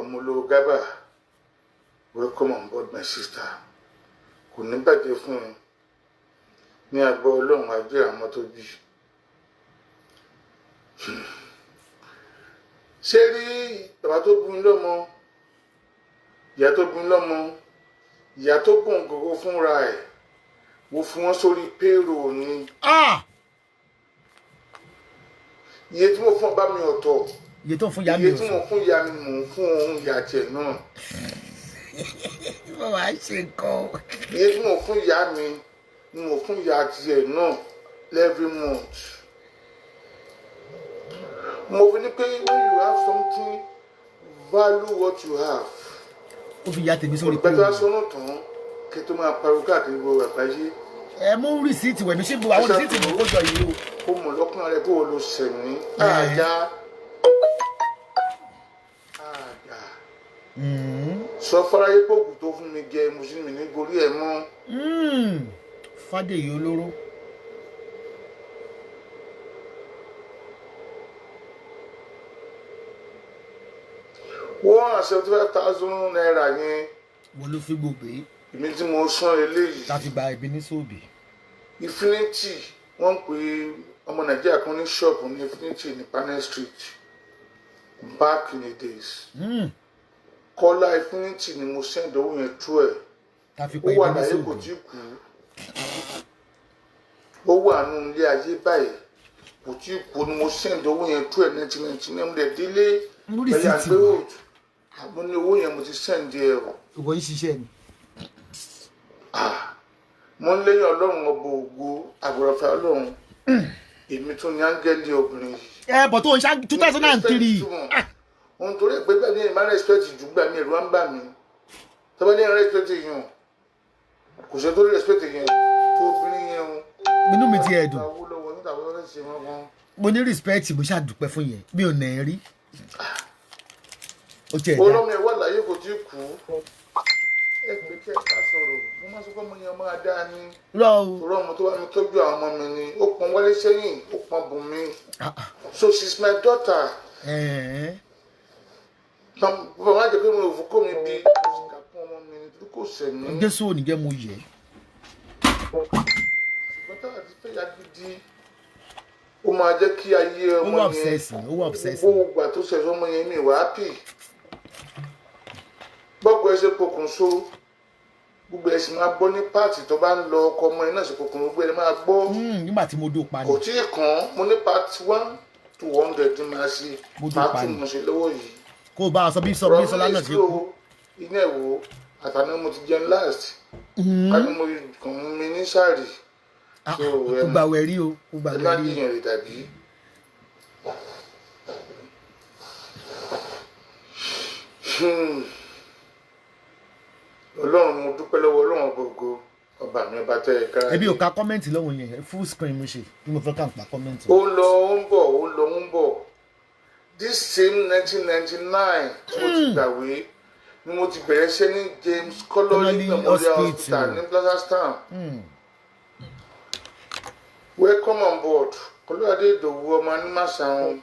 Ọmọlówó Gábà, welcome on board my sister. Kò ní bàjẹ́ fún ẹ ní agbọ́ Ọlọ́run ajé àwọn tó bí. Ṣé rí bàbá tó bí mi lọ́mọ, ìyá tó bí mi lọ́mọ, ìyá tó bùn gògó fúnra ẹ̀, mo fún wọn sórí payroll ni. Iye tí mo fún bá mi ọ̀tọ̀. Iye tó fún ìyá mi ọ̀tọ̀. Iye tí mo fún ìyá mi mò ń fún òun ìyá tiẹ̀ náà. Wọ́n wá ṣe nǹkan. Iye tí mo fún ìyá mi ni mo fún ìyá tiẹ̀ náà every month. Mo fi ní pé when you have something, value what you have. Ó fi ìyá tèmi sórí pé. Olùpẹ̀tọ́ aṣọ́nà tán kí tó máa pariwo káàkiri gbogbo àgbáyé. Ẹ mú rìsíìtì wẹ̀ ní ṣé gbogbo àwọn rìsíìtì mò ń kójọ yìí o. Ó mọ̀ lọ́kàn rẹ̀ kó o lo sẹ̀mí. Àjà. Sọ fáráyé pòkù tó fún mi jẹ mùsùlùmí ní gorí ẹ̀ mọ́. Fádèyí olóró. £175,000 yẹn. Wọ́n ló fi gbògbé. Èmi tí mo san eléyìí. Láti gba ibi ní sóòbì. Infinity wọ́n ń pè ọmọ Nàìjíríà kan ní ṣọ́ọ̀bù ní Infinity ní Panel Street back in the days. Kọ́lá Infinity ni mo send owó yẹn tú ẹ̀. Ó wà láyé kò tí kú. Ó wà nínú ilé ayé báyìí kò tí kú ni mo send owó yẹn tú ẹ̀ 1999 mo dẹ̀ délé ẹ̀yà gbé òòtù. Mo ní owó yẹn mo ti send ẹ̀ o. Ìwọ yìí ṣiṣẹ́ ni. Mo ń léyìn Ọlọ́run ọba ògo àgbàràfà Ọlọ́run. Èmi tún ní áńgẹ́lì obìnrin yìí. Bọ̀ tó ń ṣá 2003. Ohun torí pé bẹ́ẹ̀ ni ẹ̀ máa respect jù gbà mí ẹ̀rù á ń bà mí. Tọ́ba ní ẹ̀ respect yẹn kò ṣe tó respect yẹn tó obìnrin yẹn o. Inú mi ti ẹ̀ dùn. Mo ní respect mo ṣàdúpẹ́ fún yẹn mi ò nà ẹ́ rí. Olómi ẹ̀ wà láyé kò tí kú. Ẹ pé kí ẹ ká sọ̀rọ̀ mo máa sọ pé ọmọ yẹn máa dá ní. Rọ ọmọ tó wà mí tọ́jú àwọn ọmọ mi ni ó pọn wọlé sẹ́yìn ó pọn bùn mi. So she's my daughter. Bàbá máa jẹ pé mo ò fún kó mi bí ìkà fún ọmọ mi nítorí kò sẹ̀mí. Jésù ò ní jẹ́ mo yẹ. Ṣùgbọ́n táwọn ti fẹ́ ya gidi ó máa jẹ́ kí ayé ọmọ yẹn gbogbo ìgbà tó ṣẹ̀ṣọ́ ọmọ yẹn mi wà happy. Gbọ́gbọ́ ẹ ṣe pokùnso gbogbo ẹ sì máa gbọ́ ní páàtì tó bá ń lọ ọkọ ọmọ yẹn náà ṣe pokùnso gbogbo ẹ máa gbọ́. Nígbà tí mo dó pa ni. Kò tí ì kàn mo ní part 1 to 100 tí máa ṣe part 2 mo ṣe lọ́wọ́ yìí. Kó o bá a sọ bí Sọlá náà ṣe kú. Iná ẹ̀wò àtàná mo ti jẹun last. Ká ní mo kàn mí ní sáàrì. Ó gbà wẹ̀ rí o. Ẹ má jiyàn rè tàbí. Ọlọ́run mo dúpẹ́ lọ́wọ́ Ọlọ́run gbogbo ọba mi ọba tẹ́ ẹ ká. Ẹbí ò ka kọ́mẹ́ǹtì lọ́wọ́ yẹn full screen mo ṣe bí mo fẹ́ ká n pa kọ́mẹ́ǹtì. Ó lọ ó ń bọ̀ ó lọ ó ń bọ̀ this same 1999 tí mo ti gbàwé ni mo ti bẹ̀rẹ̀ iṣẹ́ ní James Colony Memorial Hospital ní Plaza Town. Welcome on board Olúwadé Ìdòwú ọmọ Anímàṣàun.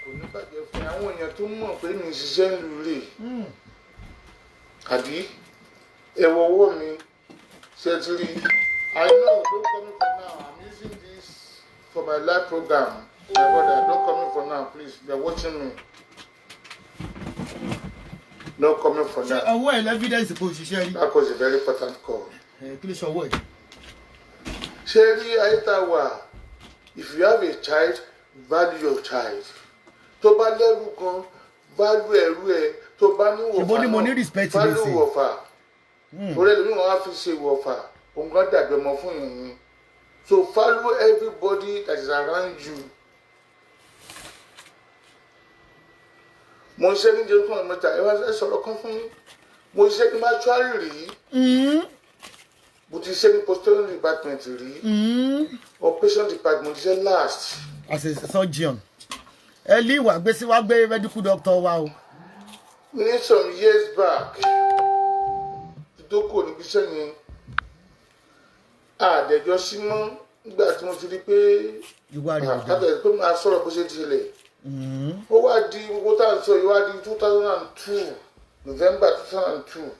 Kò ní bàjẹ́ fún àwọn èèyàn tó mọ̀ pé mi ṣiṣẹ́ ń lù rè àbí ẹ̀wọ̀ owó mi ṣe ti rí. I know don't come in for now I'm using this for my live program my brother don't come in for now please they are watching me no come in for now. Ọwọ́ ẹ̀ lẹ́fídẹ́ǹsì kò ṣiṣẹ́ rí. That was a very important call. Kí ló ṣe ọwọ́ ẹ̀? Ṣé rí ayé tá a wà if you have a child value your child tó bá lẹ́rù gan value ẹ̀rú ẹ̀ tó bá ní wọ̀fà náà value wọ̀fà torí ẹlòmíràn wọn á fi ṣe wọ̀fà òun kan dàgbẹ́ mọ́ fún yìnyín so value everybody that is around you. Mo ṣe ní jẹ́ fún ọmọ mẹ́ta ẹ wá sọ̀rọ̀ kan fún mi mo ṣe ní mortuary rí mo ti ṣe ní postal department rí operation department ṣe last. As a surgeon ẹ lé ìwà gbèsè wá gbé medical doctor wa o. Ní some years back ìdókòwò níbi iṣẹ́ yẹn àdẹ̀jọ́ sí mọ́ nígbà tí mo ti rí pé ìwà rẹ̀ ọ̀dà àtàbẹ̀ pé máa sọ̀rọ̀ bó ṣe ti ṣẹlẹ̀ ó wá di gbogbo tá à ń sọ yìí wá di 2002 November 2002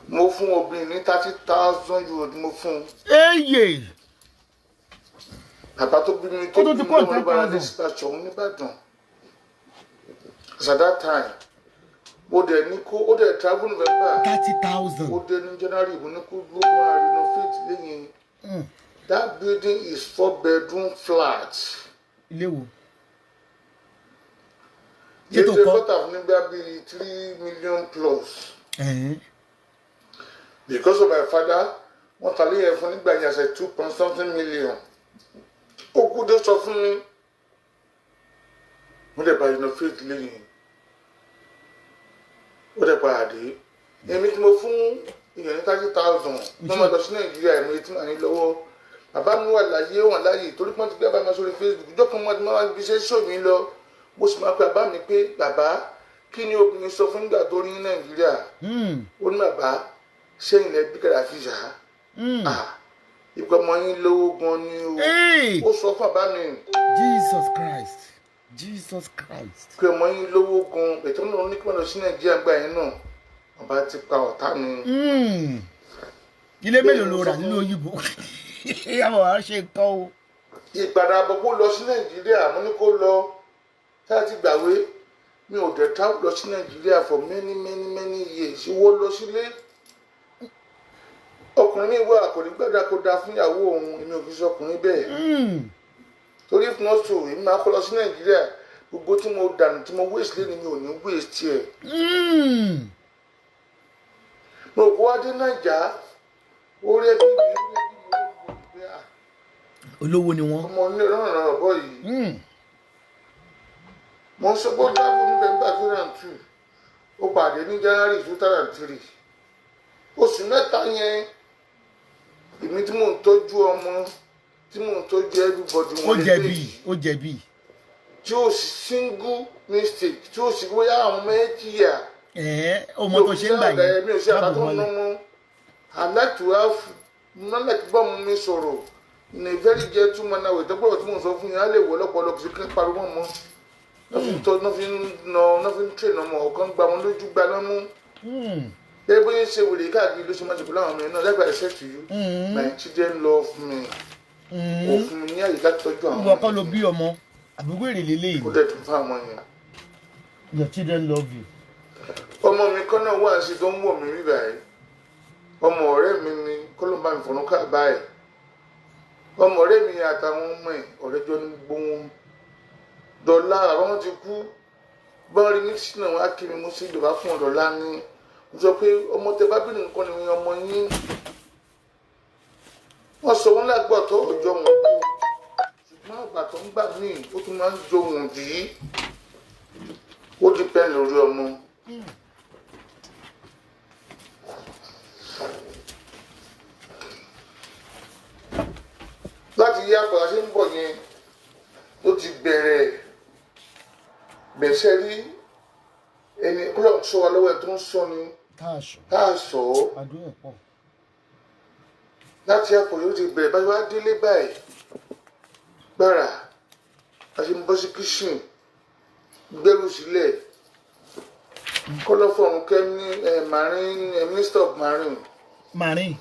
mo fún obìnrin ní 30,000 euro mo fún. eye. bàbá tó bí mi tó bí mi lọ́wọ́ bá rẹ̀ dispatch ọ̀hún nìbàdàn at that time ó dẹ̀ ní kó ó dẹ̀ travel November 30,000. ó dé ní January mo ní kó ló máa renovate lẹ́yìn. That building is 4-bedroom flat. ilé wo. Ṣé tó kọ́ tàbí nígbà bíi 3 million plus. Because of my father wọ́n ta léyìn fún nígbà yẹn àṣẹ 2.something million. Ó kú dé sọ fún mi. Wọ́n dẹ̀ bá renovate lẹ́yìn. Ó dẹ̀ padà dé. Èmi tí mo fún èèyàn ní 30,000. Wọ́n máa lọ sí Nàìjíríà ẹ̀mí tí màá ní lọ́wọ́. Bàbá mi wà láyé wọn láyé torí pọ́n ti gbé bàbá mi sórí Facebook. Ìjọ kan wọ́n ti máa ń fi ṣe ṣó mi lọ. Mo sì máa pe bàbá mi pé bàbá kí ni obìnrin sọ fún nígbà tó rí ní Nàìjíríà. Ó ní bàbá ṣé ilẹ̀ bí kàdà fi ṣá. Ìgbà ọmọ yín lówó gan ni o. Ó sọ fún bàbá mi. Jesus Christ. Pé ọmọ yín lówó gan ètò náà ní kí wọ́n lọ sí Nàìjíríà gbà yẹn náà. Bàbá ti pa ọ̀tá mi. Ilé mélòó ló rà nínú òyìnbó? Àwọn ará ṣe nǹkan o. Ìpadàbọ̀ kó lọ sí Nàìjíríà mo ní kó lọ tá a ti gbàwé mi ò dẹ̀ travel lọ sí Nàìjíríà for many years ìwọ lọ sílé ọkùnrin mi wà kò ní gbàdá kó da fún ìyàwó òun èmi ò fi sọ ọkùnrin bẹ́ẹ̀ torí if not so èmi máa kó lọ sí Nàìjíríà gbogbo tí mo dànù tí mo waste lé ni mi ò ní waste ẹ̀. mo kó wá dé Nàìjà orí ẹbí mi olówó ni wọ́n. ọmọ ní ọ̀rọ̀ ọ̀bọ yìí mo sọ pé dáàbò November 2002 ó pàdé ní January 2003 oṣù mẹ́ta yẹn èmi tí mò ń tọ́jú ọmọ tí mò ń tọ́jú everybody wọn lè ó jẹ̀bi tí ó sì single mistake tí ó sì bóyá àwọn méjì yà ọmọ tó ṣe ń gbà yẹn mi ò ṣe àbátọ́ ọ̀nà wọn I like to have like gbọ́ mu mi sọ̀rọ̀ in a very gentle manner way tọ́gbọ́dọ̀ tí mò ń sọ fún yín á lè wọ lọ́pọ̀lọpọ̀ kí n pariwo mọ́ náà fi ń train ọmọ ọ̀kan gba wọn lójú gba lọ́mú gẹ́gẹ́ bóyá ṣe wòlé káàkiri ló ṣe máa ṣe pẹ̀lú àwọn ọmọ yẹn náà like I said to you my children love me òfin mi ní àyè láti tọ́jú àwọn ọmọ yẹn. ìwọ kọ́ ló bí ọmọ àbúrò èrè lélẹ́yìn. kó dẹ̀ tún fún àwọn yẹn. Your children love you. ọmọ mi kọ́ náà wà sí tó ń wọ̀ mí rí báyìí ọmọ ọ̀rẹ́ mi ni kọ́lọ́mbà mi fọ̀nù ká báyìí ọmọ ọ̀rẹ́ mi àtàwọn ọmọ ẹ̀ ọ̀rẹ́ jọ ní gbóhùn dọ̀là àwọn ti kú bọ́n rí mi sínú àwọn akíní mo sì jọba fún ọ̀dọ̀là ni mo sọ pé ọmọ tẹ bá bí nìkan ni ọmọ yín wọ́n sọ wọ́n lágbàtọ́ ọjọ́ wọn ṣùgbọ́n àgbàtọ́ ń gbà míì ó tún máa ń jọ wọn dì í ó dípẹ́ lórí ọmọ. láti yí àpàlà ṣe ń bọ̀ yẹn ló ti bẹ̀rẹ̀ bẹ̀ṣẹ̀ rí ẹni kúlọ̀ sọ wa lọ́wọ́ ẹ̀ tó ń sọ ni tá a sọ ọ́ láti àpò yóò ti bẹ̀rẹ̀ báyìí wá délé báyìí gbára àti bọ́ sí kíṣìn gbẹ́rù sílẹ̀ kọ́lọ́fọ̀rún kẹ́mi marine minister of marine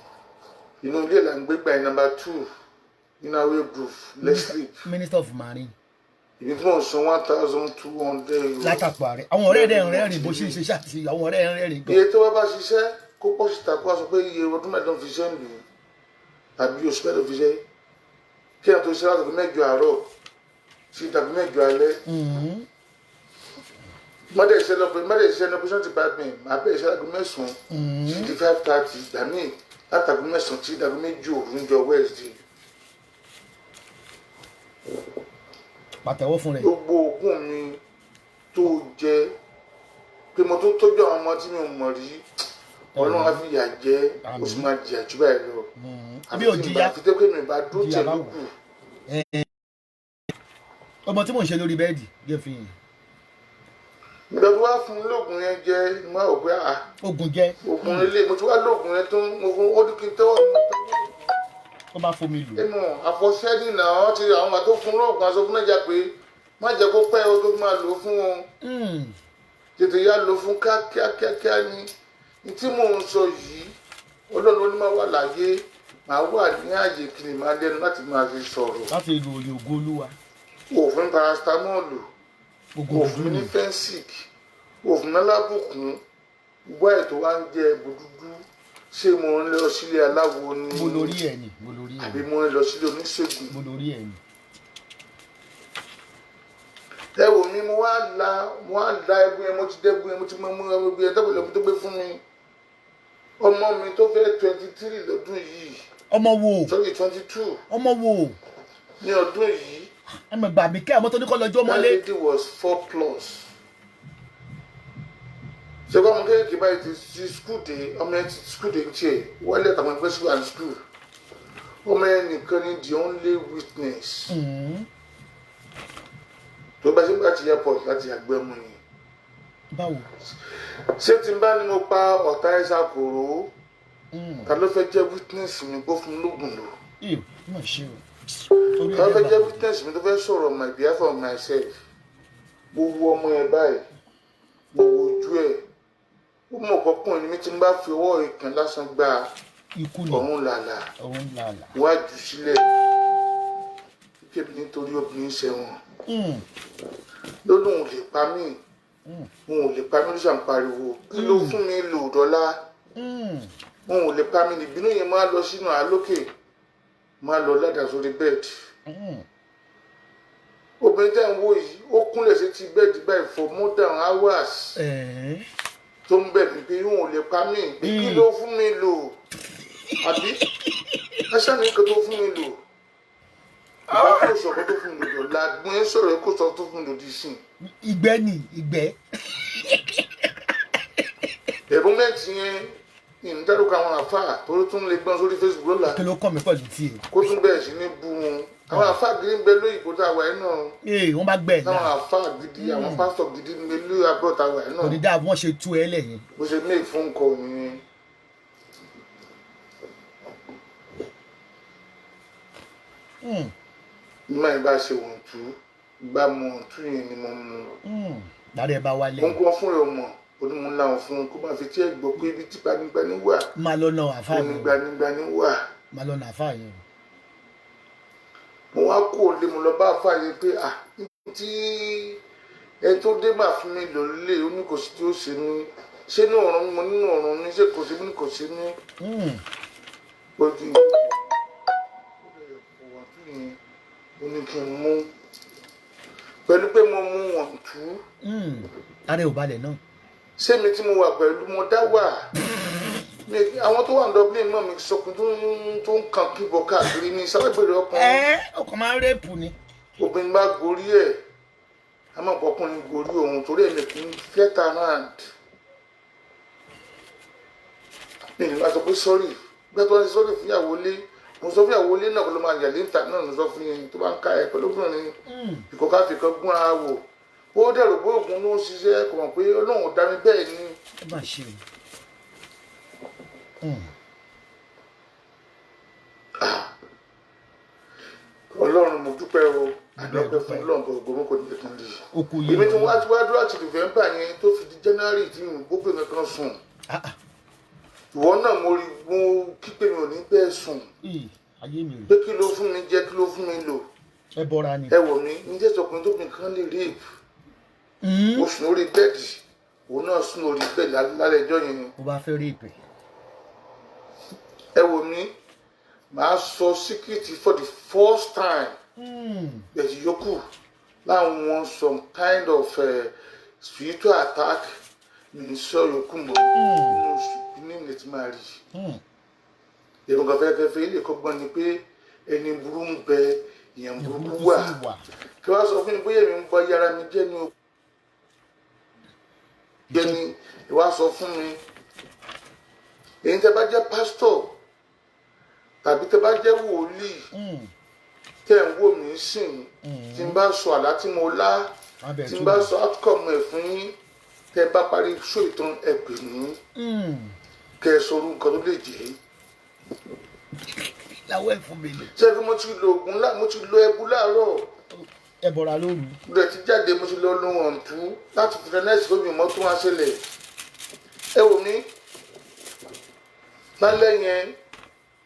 inú ilé là ń gbé gbà ní number 2 in our way proof let's sleep. Minister of Marine. Ibi tí wọ́n san 1,200 euros. Látàpọ̀ ààrẹ àwọn ọ̀rẹ́ rẹ̀ ń rẹ́rìn bó ṣe ń ṣe ṣáàtì àwọn ọ̀rẹ́ rẹ̀ ń rẹ́rìn gan. Iye tó wá bá ṣiṣẹ́ kó pọ̀ síta kó wá sọ pé iye ọdún mẹ́ẹ̀ẹ́dọ́n fi ṣẹ́ ń lù ú tàbí oṣù mẹ́ẹ̀ẹ́dọ́n fi ṣẹ́ kí ẹ̀ tó ṣe láti fi 8 àárọ̀ sí tàbí 8 alẹ́. Mọ́dẹ̀ iṣẹ́ operation department máa bẹ̀rẹ̀ iṣẹ́ láti 9 sí 5:30 ìgbà míì látàgbé 9 sí ìdàgbé 2 òru ń jọ Wednesday. Pàtẹ́wọ́ fún rẹ̀. Gbogbo oògùn mi tó jẹ pé mo tó tọ́jú àwọn ọmọ tí mi ò mọ̀ rí Ọlọ́run á fi yà jẹ ó sì máa jìyà jù báyìí lọ. Àbí ò jìyà àfi tó pé mi bá dúró tẹ̀ lókù. ọmọ tí mò ń ṣe lórí bẹ́ẹ̀dì jẹ́ fi hàn. Ìgbà tó wá fún lóògùn yẹn jẹ mo máa wò pé oògùn jẹ. oògùn ilé mo ti wá lóògùn yẹn tó mo fún ó dúkì tẹ́wọ̀ mi tó bá fomi lù. ẹnu àfọ̀ṣẹ́dì náà ti àwọn àti fún lóògùn aṣọ fún ẹ̀já pé má jẹ́ kó pẹ́ o tó máa lò fún wọn tètè yá lò fún kíákíá ní tí mò ń sọ yìí ọlọ́run ní máa wà láyé máa wà ní ààyè kiri máa lẹ́nu láti máa fi sọ̀rọ̀. láti ìròyìn ògo olúwa. òfin paracetamol òfin ní fensic òfin alábùkún gbọ́ ètò wa ń jẹ bùdúdú ṣé mo ń lọ sílé aláwo ni. mo lórí ẹ̀ ni àbí mo ń lọ sílé oníṣègùn. mo lórí ẹ̀ ni. ẹ wò mí mo wá la ẹbú yẹn mo ti dẹ́bú yẹn mo ti mú ẹbú yẹn tẹ́bùlẹ̀ mo tó gbé fún mi ọmọ mi tó fẹ́ 23 lọ́dún yìí. ọmọ wo. sorry 22. ọmọ wo. ní ọdún yìí. ẹ mọ̀ gbà mí kẹ́ ẹ̀ mọ́tò ní kọ́ lọ́jọ́ mọ́lé. that lady was 4+. ṣé kọ́ ọmọ kéèké báyìí ti school dé ọmọ yẹn ti school dé tiẹ̀ wọ́n lẹ́tà àwọn ẹgbẹ́ school and school ọmọ yẹn nìkan ni the only witness. tó bá ṣe bá ti airport láti àgbẹ̀ mu ni. báwo. ṣé tí n bá ní mo pa ọ̀tá ẹ̀sà kòró ta ló fẹ́ jẹ́ witness mi kó fún lóògùn lò. ta ló fẹ́ jẹ́ witness mi tó fẹ́ sọ̀rọ̀ on my behalf of myself. mo wo ọmọ yẹn báyìí mo wo ojú ẹ̀ ó mọ̀ kọ́kùnrin mi tí n bá fi ọwọ́ ìkàn lásán gba ọ̀run làlà wájú sílẹ̀ kébi nítorí obìnrin ṣẹ̀wọ̀n lónìí òun lè pa mí òun ò lè pa mí ló ṣàn pariwo kí ló fún mi lò dọ́là òun ò lè pa mí nìbínú yẹn máa lọ sínú àlókè máa lọ ládàá sórí bẹ́ẹ̀dì obìnrin tẹ́ ń wò yìí ó kúnlẹ̀ sí ti bẹ́ẹ̀dì báyìí for more than hours tó ń bẹ̀ mí pé òun ò lè pa mí kí ló fún mi lò àbí ẹṣẹ́ mi kan tó fún mi lò ìbá kò sọ̀rọ̀ tó fún mi lò làgbọ́n ẹ sọ̀rọ̀ kó sọ tó fún mi lò di sí. ìgbẹ́ ni ìgbẹ́. ẹ̀bùn mẹ́tì yẹn ní dárúkọ àwọn àfáà tó tún lè gbọ́n sórí Facebook lọ́la. kí ló kọ́ mi pẹ̀lú tí. kó tún bẹ̀rẹ̀ sí ní bú wọn àwọn àfáà gidi ń bẹ lóyìnbó tá a wà yẹn náà. wọ́n bá gbẹ̀ náà. àwọn àfáà gidi àwọn pásítọ̀ gidi ń bẹ lóyìnbó abúlé tá a wà yẹn náà. kò ní dáa bí wọ́n ṣe tú ẹ lẹ́yìn. bó ṣe make phone call nìyẹn. nígbà yẹn bá ṣe wọ̀n tú gbá mu ọ̀tún yẹn ni mo mú. dáadé bá wálé. mo ń kọ́ fún ẹ̀ ọmọ onímọ̀ làwọn fún un kó máa fi tí ẹ̀ gbọ́ pé ibi tí gbanigbani wà. máa lọ nà àfáà yẹn. onígbanigbani wà. máa lọ nà àfáà yẹn. mo wá kó o lé mo lọ bá àfáà yẹn pé tí ẹ tó dé bá fún mi lò lé oníkòsí tí ó ṣe ní ṣé ní ọ̀run mo nínú ọ̀run mi ṣé kò sí ní kò sí ní. ojú ó ní kí n mú pẹ̀lú pé mo mú wọn tú. ara ò balẹ̀ náà. ṣé mi tí mo wà pẹ̀lú mo dá wà àwọn tó wà ní Dublin náà mi sọkùn tó ń kàn kíbọ̀ káàkiri ní sábẹ́gbèrè ọkùnrin. ọkàn máa ń rẹ́pù ni. obìnrin bá gorí ẹ̀ a máa pọkùnrin gorí òun torí ẹ̀mí kì í fẹ́ta hand. mi ní wàá sọ pé sọ́rí gbẹ́tọ́ ní sọ́rí fún ìyàwó lé mo sọ fún ìyàwó ilé náà kó ló máa yàlé níta náà mo sọ fún yẹn tó bá ń ka ẹ pẹ̀lú obìnrin ìkọ̀ká fi kan gún ara wò ó dẹ̀rù bó oògùn ló ń ṣiṣẹ́ kò mọ̀ pé Ọlọ́run ò dá mi bẹ́ẹ̀ ni. ó mà ṣe Ọlọ́run mo dúpẹ́ o àdọ́pẹ́ fún Ọlọ́run kò gbogbo kò ní tún di. èmi tí wọ́n á ti wá dúró àti November yẹn tó fi di January tí mo gbógbé kankan sùn ìwọ náà mo kí pé mi ò ní bẹ́ẹ̀ sùn pé kí ló fún mi jẹ kí ló fún mi lò ẹ bọra ni ẹ wò mí ní jẹ́ sọkùnrin tó nìkan lè rí o sùn lórí bẹ́ẹ̀dì òun náà sùn lórí bẹ́ẹ̀dì lálẹ́ ẹjọ́ yẹn ni. o bá fẹ́ rí ìpè. ẹ wò mí màá sọ síkírìtì for the first time bẹ̀tì yòókù láwọn some kind of spiritual attack mi sọ yòókù mọ́ nínú ilé tí máa rí èrò kan fẹ́ẹ́fẹ́ ilé kọ́gbọ́n ni pé ẹni burú ń bẹ èèyàn burúkú wà kí wọ́n sọ fún mi bóyá èmi ń bọ yàrá mi jẹ́ ní o jẹ́ ní ìwà sọ fún mi èyí tẹ́ bá jẹ́ pásítọ̀ tàbí tẹ́ bá jẹ́ wòlíì tẹ́ ń wò mí sìn tí n bá sọ àlá tí mo lá tí n bá sọ outcome ẹ̀ fún yín tẹ́ bá parí ṣó ìtàn ẹ pè mí kẹ́ ẹ sọ orúkọ tó lè jẹ́. láwọ̀ ẹ̀ fún mi lè. ṣé kí mo ti lo oògùn mo ti lo ẹbu láàárọ̀ ẹ bọ̀ra lóru. mo lè ti jáde mo ti lọ lóhun ọ̀ǹtú láti fi tẹ́nẹ́sì lómi mọ́ tó wá ṣẹlẹ̀ ẹ wò mí lálẹ́ yẹn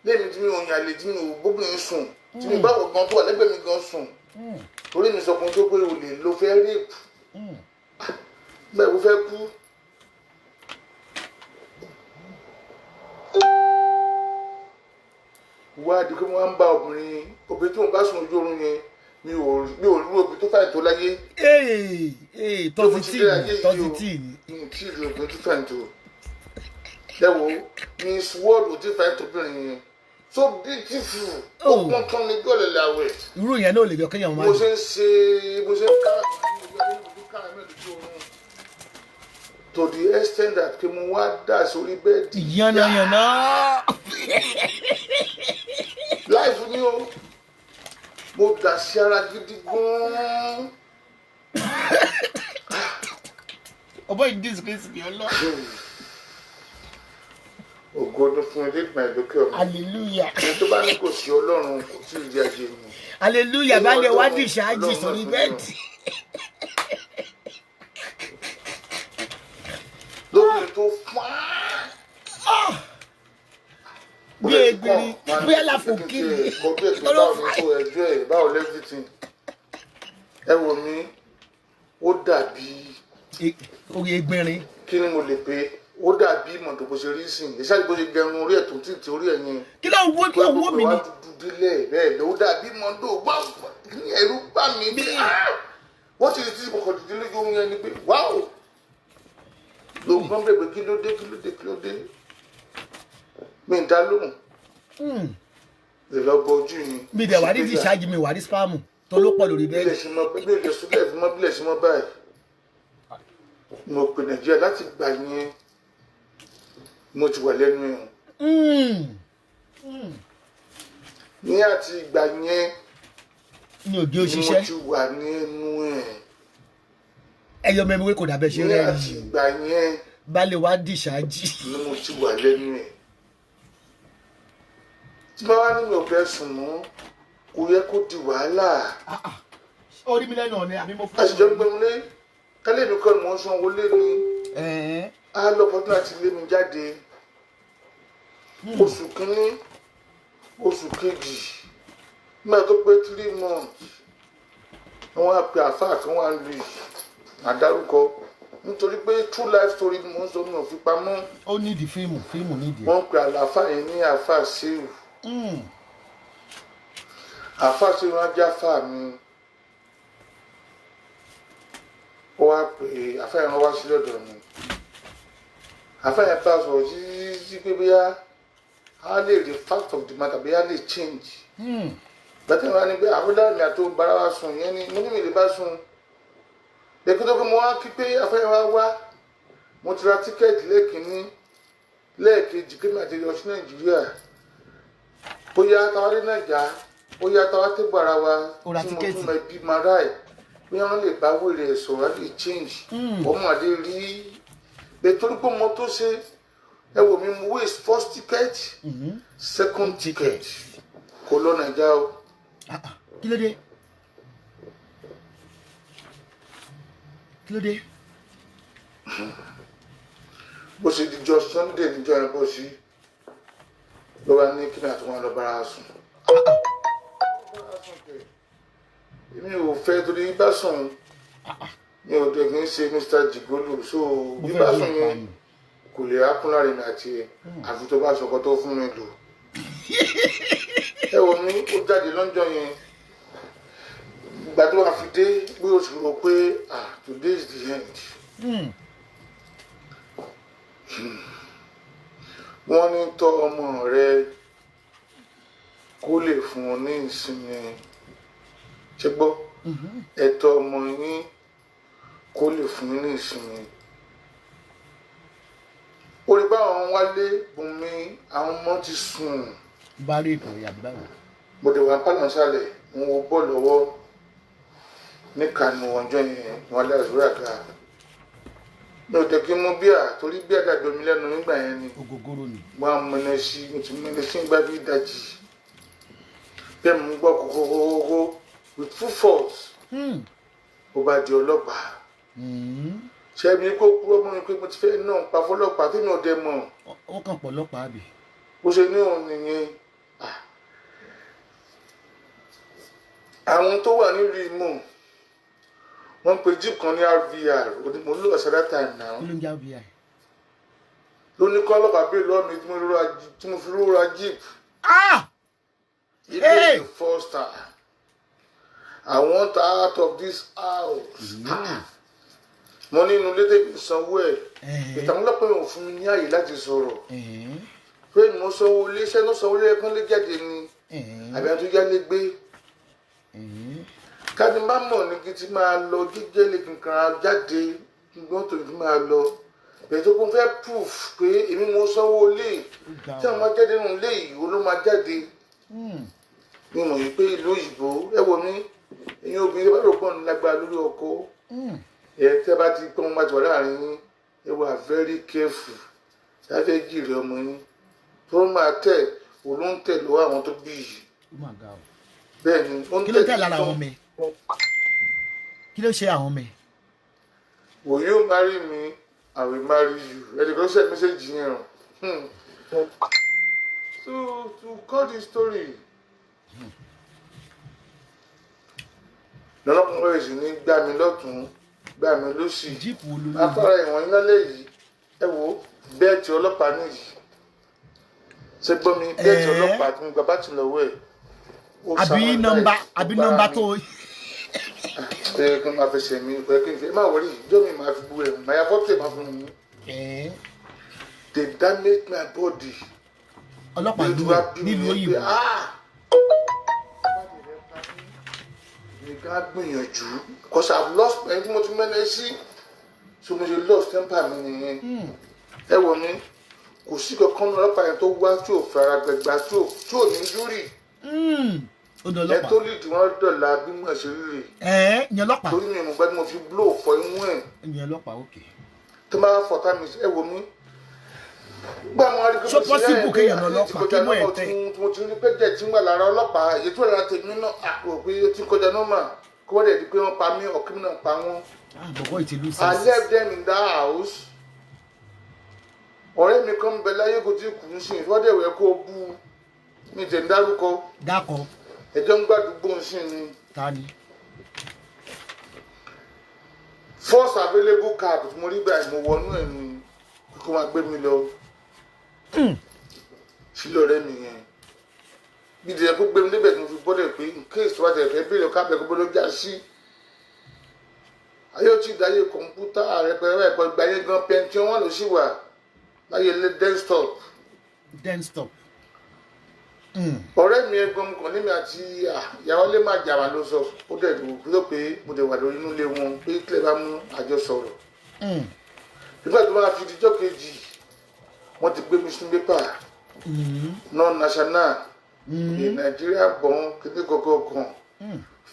lẹ́mi tí mi ò yàn lè tí mi ò gbóbìnrin sùn tí mi bá wọ̀ gan tó wà lẹ́gbẹ̀ẹ́ mi gan sùn torí mi sọ fún tó pé o lè lo fẹ́ rèpù bẹ́ẹ̀ mo fẹ́ kú. wá di pé mo máa ń bá obìnrin tí mo bá sùn ojú oorun yẹn mi ò rí obìnrin tó fàìn tó láyé. tọ́sítì ni tí ìlú obìnrin tó fàìn tó lẹ́wọ̀ miss world ò tí fàìn tó bìnrin yẹn so beautiful ó pọ́n tán ní gbọ́dọ̀ làwẹ̀. irú yẹn náà lè jọ kéèyàn máa. mo ṣe ń kára mẹ́rin ojú oorun to the extent that kí mo wá dà sórí bẹ́ẹ̀dì. yánnayànna. láìfún ni o mo dà sí ara gidi gan-an. ọbọ̀ yìí disgrace mi ọlọ́. ògo ọdún fún ilé ìgbà ìlókè ọ̀run. hallelujah. ẹni tó bá ní kò sí ọlọ́run kò tí ì rí ajé mi. hallelujah bá lè wá dì ṣáájì sórí bẹ́ẹ̀dì. lóbìnrin tó fún bí egbiri bí aláfò kiri. kò bí ètò báwo ni tó ẹjọ́ ẹ̀ báwo lẹ́fìtì ẹ wò mí ó dàbí. orí egbìnrin. kí ni mo lè pe ó dàbí mọ̀tò bó ṣe rí sìn ìṣáájú bó ṣe gẹrun orí ẹ̀ tó títí orí ẹ̀ yẹn. kí ló ń wó kí ló ń wó mi ni. wá dúdú dílé bẹ́ẹ̀ ló dàbí mọ́tò wáwù ní ẹ̀rú bá mi bí wọ́n ti ti bọ̀kọ̀ dídí lójú ohun yẹn ni pé wáwù ló gbọ́n bẹ̀rẹ̀ pé kí ló dé mi ń dá lóhùn lè lọ bọ ojú mi. mi dẹ̀ wá rí ti ṣáájú mi wá rí spámù tó ló pọ̀ lórí bẹ́ẹ̀. bí ilẹ̀ sùlẹ̀ fi mọ́ bílẹ̀ sí mọ́ báyìí mo pè nàìjíríà láti gbà yẹn mo ti wà lẹ́nu ẹ̀ ní àti ìgbà yẹn ní òde mo òṣìṣẹ́ ti wà ní ẹnu ẹ̀ ẹyọ mẹ́mi wé kò dàbẹ̀ ṣe ní rẹ̀ àti yìí ìgbà yẹn balẹ̀ wá dì ṣáájì. ni mo ti wà lẹ́nu ẹ̀ tí bá wà nínú ọ̀bẹ sùn mọ́ kò yẹ kó di wàhálà orí mi lẹ́nu ọ̀nẹ́ àbí mo fún àṣìjọ ń gbẹmú lé kálẹ̀ mi kọ́ ni mo ń san owó lé ní á lọ fọdún láti lé mi jáde oṣù kínní oṣù kejì nígbà tó pé 3 months wọ́n á pe àfáà kan wá lu àdárúkọ nítorí pé true life story ni mo ń sọ mi ò fi pamọ́. ó nídìí fíìmù nídìí. wọ́n pe àlàáfáà yẹn ní àfáà ṣéwù àfáà ṣéwù á já fáà mi ó wá pè àfáà yẹn wá sí lọ́dọ̀ mi àfáà yẹn bá sọ̀rọ̀ sí pé bóyá a lè rí fact of the matter bóyá lè change. bàtà ìwà ni pé àfọdà mi àti òbára wa sùn yẹn ni mo ní mi lè bá sùn lẹ́kọ́ tó kí mo wá kí pé afẹ́yẹ́ wa wá mo ti ra tíkẹ́ẹ̀tì lẹ́ẹ̀kínní lẹ́ẹ̀kejì kí mi àti lọ sí nàìjíríà bóyá táwa dé nàìjà bóyá táwa tẹ́gbọ̀ ara wa tí mo tún mọ ẹbí mara ẹ̀ bóyá wọ́n lè bá wèrè ẹ̀ sọ̀rọ̀ á lè change ọmọ àdé rí bẹ́ẹ̀ torí pé mo tó ṣe ẹ wò mí mo waste first ticket second ticket kò lọ nàìjà o. kí ló dé. kí ló dé. bó ṣe dijọ́ sunday níjọ́ yẹn bó ṣe ló wá ní kí ni àti wọn lọ bára sùn. èmi ò fẹ́ torí bá sùn mi ò dẹ̀ kí n ṣe Mr. Jigolo so bí bá sùn yẹn kò lè hákún láàrin mi àti àfi tó bá sọkọ tó fún mi lò. ẹ wò mí ó jáde lọ́jọ́ yẹn ìgbà tó wà fi dé pé o sì rò pé today is the end. wọ́n ní tọ́ ọmọ rẹ kó lè fún ọ ní ìsinmi ṣe gbọ́ ẹ̀tọ́ ọmọ yín kó lè fún yín ní ìsinmi. orí báwọn wálé Bùnmi àwọn ọmọ ti sùn. bá rí ìtàn ìyá báwo. mo dẹ̀ wá pálọ̀ sálẹ̀ ń wo bọ́ọ̀lù ọwọ́ níkànnì ọjọ́ yẹn wọn lé àzúrà ga mi ò tẹ́ kí n mú bíà torí bíà dàbí omi lẹ́nu nígbà yẹn ni ògógóró ni wọn á mọ ẹni sí mo ti mọ ẹni sí gbá bí ìdajì bẹ́ẹ̀ mo gbọ́ kókókókó with full force ó bá di ọlọ́pàá ṣẹ́mi kó kú ọmọ mi pé mo ti fẹ́ náà pa fọlọ́pàá tí mi ò dé mọ̀. ó kàn pọ̀ ọlọ́pàá bì. bó ṣe ní òun nìyẹn àwọn tó wà nílùú Ìmọ̀ wọ́n pe jeep kan ní RVR mo ń lò ọ̀sẹ̀ dátà náà. kí ló ń jẹ́ RVR? ló ní kọ́ ọlọ́pàá bẹ́ẹ̀ lọ́ọ̀ mi tí mo fi rúra jeep. It is the first time. I want out of this house. Mo ní inú lédè mi sanwó ẹ̀. Ìtàn ọlọ́pàá yóò fún mi ní àyè láti sọ̀rọ̀. Pé mo sanwó ilé iṣẹ́ náà sanwó ilé ẹ̀kan lé jáde ni. Àbí àti yá lé gbé. Káàdì má mọ̀ ní kí ti máa lọ gígé lè kankan jáde gbọ́n tó fi máa lọ. Bẹ̀rẹ̀ tó kún fẹ́ proof pé èmi mo sanwó ilé. Tí àwọn máa jáde nínú ilé yìí, ó ló máa jáde. Mi mọ̀ yìí pé ìlú òyìnbó ẹ wo mi ẹ̀yin obìnrin bá rò pọ̀ ní lágbára lórí ọkọ ẹ̀ tẹ́ bá ti pọ́n máa ti wà láàrin yín ẹ wà very careful láfẹ́ jìrì ọmọ yín tó máa tẹ̀ òun ló ń tẹ̀ lọ́wọ́ àwọn tó bí yìí bẹ́ẹ̀ ni ó ń tẹ̀ kí ló tẹ̀ lára àwọn ọmọ ẹ̀ kí ló ṣe àwọn ọmọ ẹ̀. Will you marry me? I will marry you. Ẹ lè kọ́ send message yẹn o. So to cut the story. Lọ́lọ́kùnrin bẹ̀rẹ̀ sí ní gbá mi lọ́tún gbá mi lósì. Afárá ìwọ̀n iná léyìí ẹ wo bẹ́ẹ̀tì ọlọ́pàá nìyí. Ṣé gbọ́ mi bẹ́ẹ̀tì ọlọ́pàá tí mo gbà bá ti lọ́wọ́ ẹ̀. Àbí nọ́mbà tó. Pé kí n máa fẹsẹ̀ mi pé kí n fi máa wọlé ìjọ mi máa fi bu ẹ̀ máa ya fọ́tò ẹ̀ máa fún mi. They damage my body. Ọlọ́pàá nílùú òyìnbó. Ká gbìyànjú because I've lost ẹni tí mo ti mẹ́lẹ̀ sí so mo ṣe lost temper mi nìyẹn ẹ wọ mi kò sí kankan ní ọlọ́pàá yẹn tó wá tí ò fara gbẹgbà tí ò ní júrì ẹ tó lè dì wọ́n dọ̀la bí mo ṣe rí rè ìyẹn ọlọ́pàá torí mi ìmùgbà tí mo fi blow fọ imú ẹ̀ ìyẹn ọlọ́pàá òkè tó máa fọ̀tá mi ẹ wọ mi gbà wọn rí so possible kéèyàn ọlọ́pàá kí mọ̀ ẹ̀ tẹ́ mo ti rí pé jẹ́ tí ń wà lára ọlọ́pàá èyí tó lára tèmi náà àpò pé ó ti kọjá nọ́mà kó wọ́n dẹ̀ di pé wọ́n pa mí ọ̀kí mi náà pa wọ́n. I left them in that house. ọ̀rẹ́ mi kan ń bẹ láyé kò tí kù ń sìn ìfọ́dẹ̀ wẹ̀ kó bú mi tẹ̀ ń dárúkọ. dákọ. ẹjọ́ ń gbàdúgbò ń sìn ni. ta ni. first available card tí mo rí báyìí mo wọnú ẹ̀ ni kó máa gbé mi lọ. sílẹ̀ ọ̀rẹ́ mi yẹn bí ìdílé kó gbé mi débẹ̀ tí mo fi bọ́dẹ̀ pé in case tó bá tẹ̀ fẹ́ bèrè kábẹ̀ kó bọ́dọ̀ já sí. ayé ó ti dáyé kọ̀ǹpútà rẹpẹrẹ ẹ̀kọ́ ìgbà yẹn gan Pentium 1 ló sì wà láyé lé desktop. ọ̀rẹ́ mi ẹ̀gbọ́n kan níbi àti ìyàwó lè má jà wá ló sọ ó dẹ̀ lò pé mo dẹ̀ wà lórí inú ilé wọn pé kílẹ̀ bá mú àjọ sọ̀rọ̀. nígbà tó máa fi dijọ́ kejì wọ́n ti gbé mi sún pépà non-national ní Nàìjíríà bọ̀n kíní kankan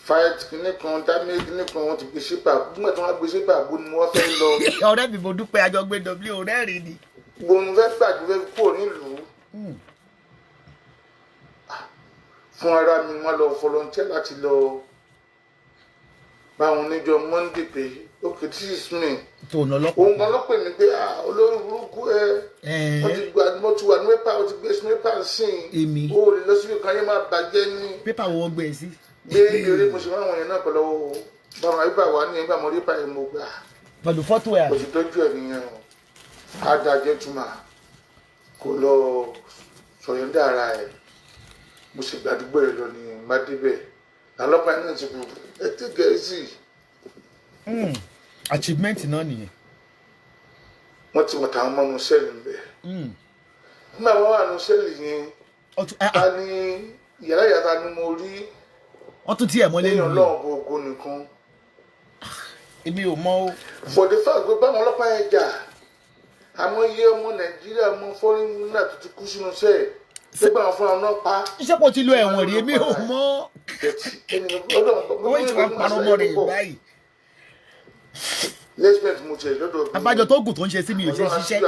fight kíní kan damage kíní kan wọ́n ti gbé sípà nígbà tí wọ́n gbé sípà bó ni wọ́n fẹ́ lọ. ọ̀rẹ́ mi mo dúpẹ́ àjọgbé w ọ̀rẹ́ rí ni. gbòòrùn fẹ́ gbàgbé fẹ́ kúrò nílùú fún ara mi wọ́n lọ volunteer láti lọ bá wọn níjọ́ Monday pé okay this is me. òun kan ló pè mí pé olórí burúkú wọ́n ti gba mo ti wà ní pépà wọ́n ti gbé sí pépà sìn o lè lọ síbi kan yẹn máa bàjẹ́ ní. pépà wo wọ́n gbé e sí. gbé eré mo ṣe máa wọ̀nyẹn náà pẹ̀lú báwọn àyíká wà ní ẹgbẹ́ àmọ́ pépà yẹn mo gbà. pẹ̀lú fọ́tò ẹ̀. kò sì tọ́jú ẹ̀ nìyẹn o adájẹ́ túmọ̀ kò lọ sọ̀yẹ́ndà ara ẹ̀ mo sì gbàdúgbò ẹ̀ lọ ní mádébẹ̀ lálọ́pàá náà ti kú ẹ ti Gẹ̀ẹ́sì. achievement náà nìyẹn. wọ́n ti wọ̀tà àwọn ọmọ inú sẹ́ẹ̀lì ń bẹ̀. nígbà wọn wà nínú sẹ́ẹ̀lì yẹn ta ni yàrá yàrá ni mo rí. wọ́n tún tiẹ̀ mọ́lé nínú ọlọ́run bó ogo nìkan. èmi ò mọ̀ o. for the fact pé báwọn ọlọ́pàá yẹn jà àmọ́ iye ọmọ Nàìjíríà ọmọ fọ́nrín náà tó ti kú sínú sẹ́ẹ̀ nígbà wọn fúnra náà pa. iṣẹ́ pọ̀ ti lo ẹ̀wọ̀n rí èmi ò mọ̀. owó ìtura ń parọ́ mọ́ rẹ̀ báyìí. lẹ́sìpẹ̀t mo tiẹ̀ lọ́dọ̀ bí. abájọ tó gùn tó ń ṣe sí mi ò ṣe ṣiṣẹ́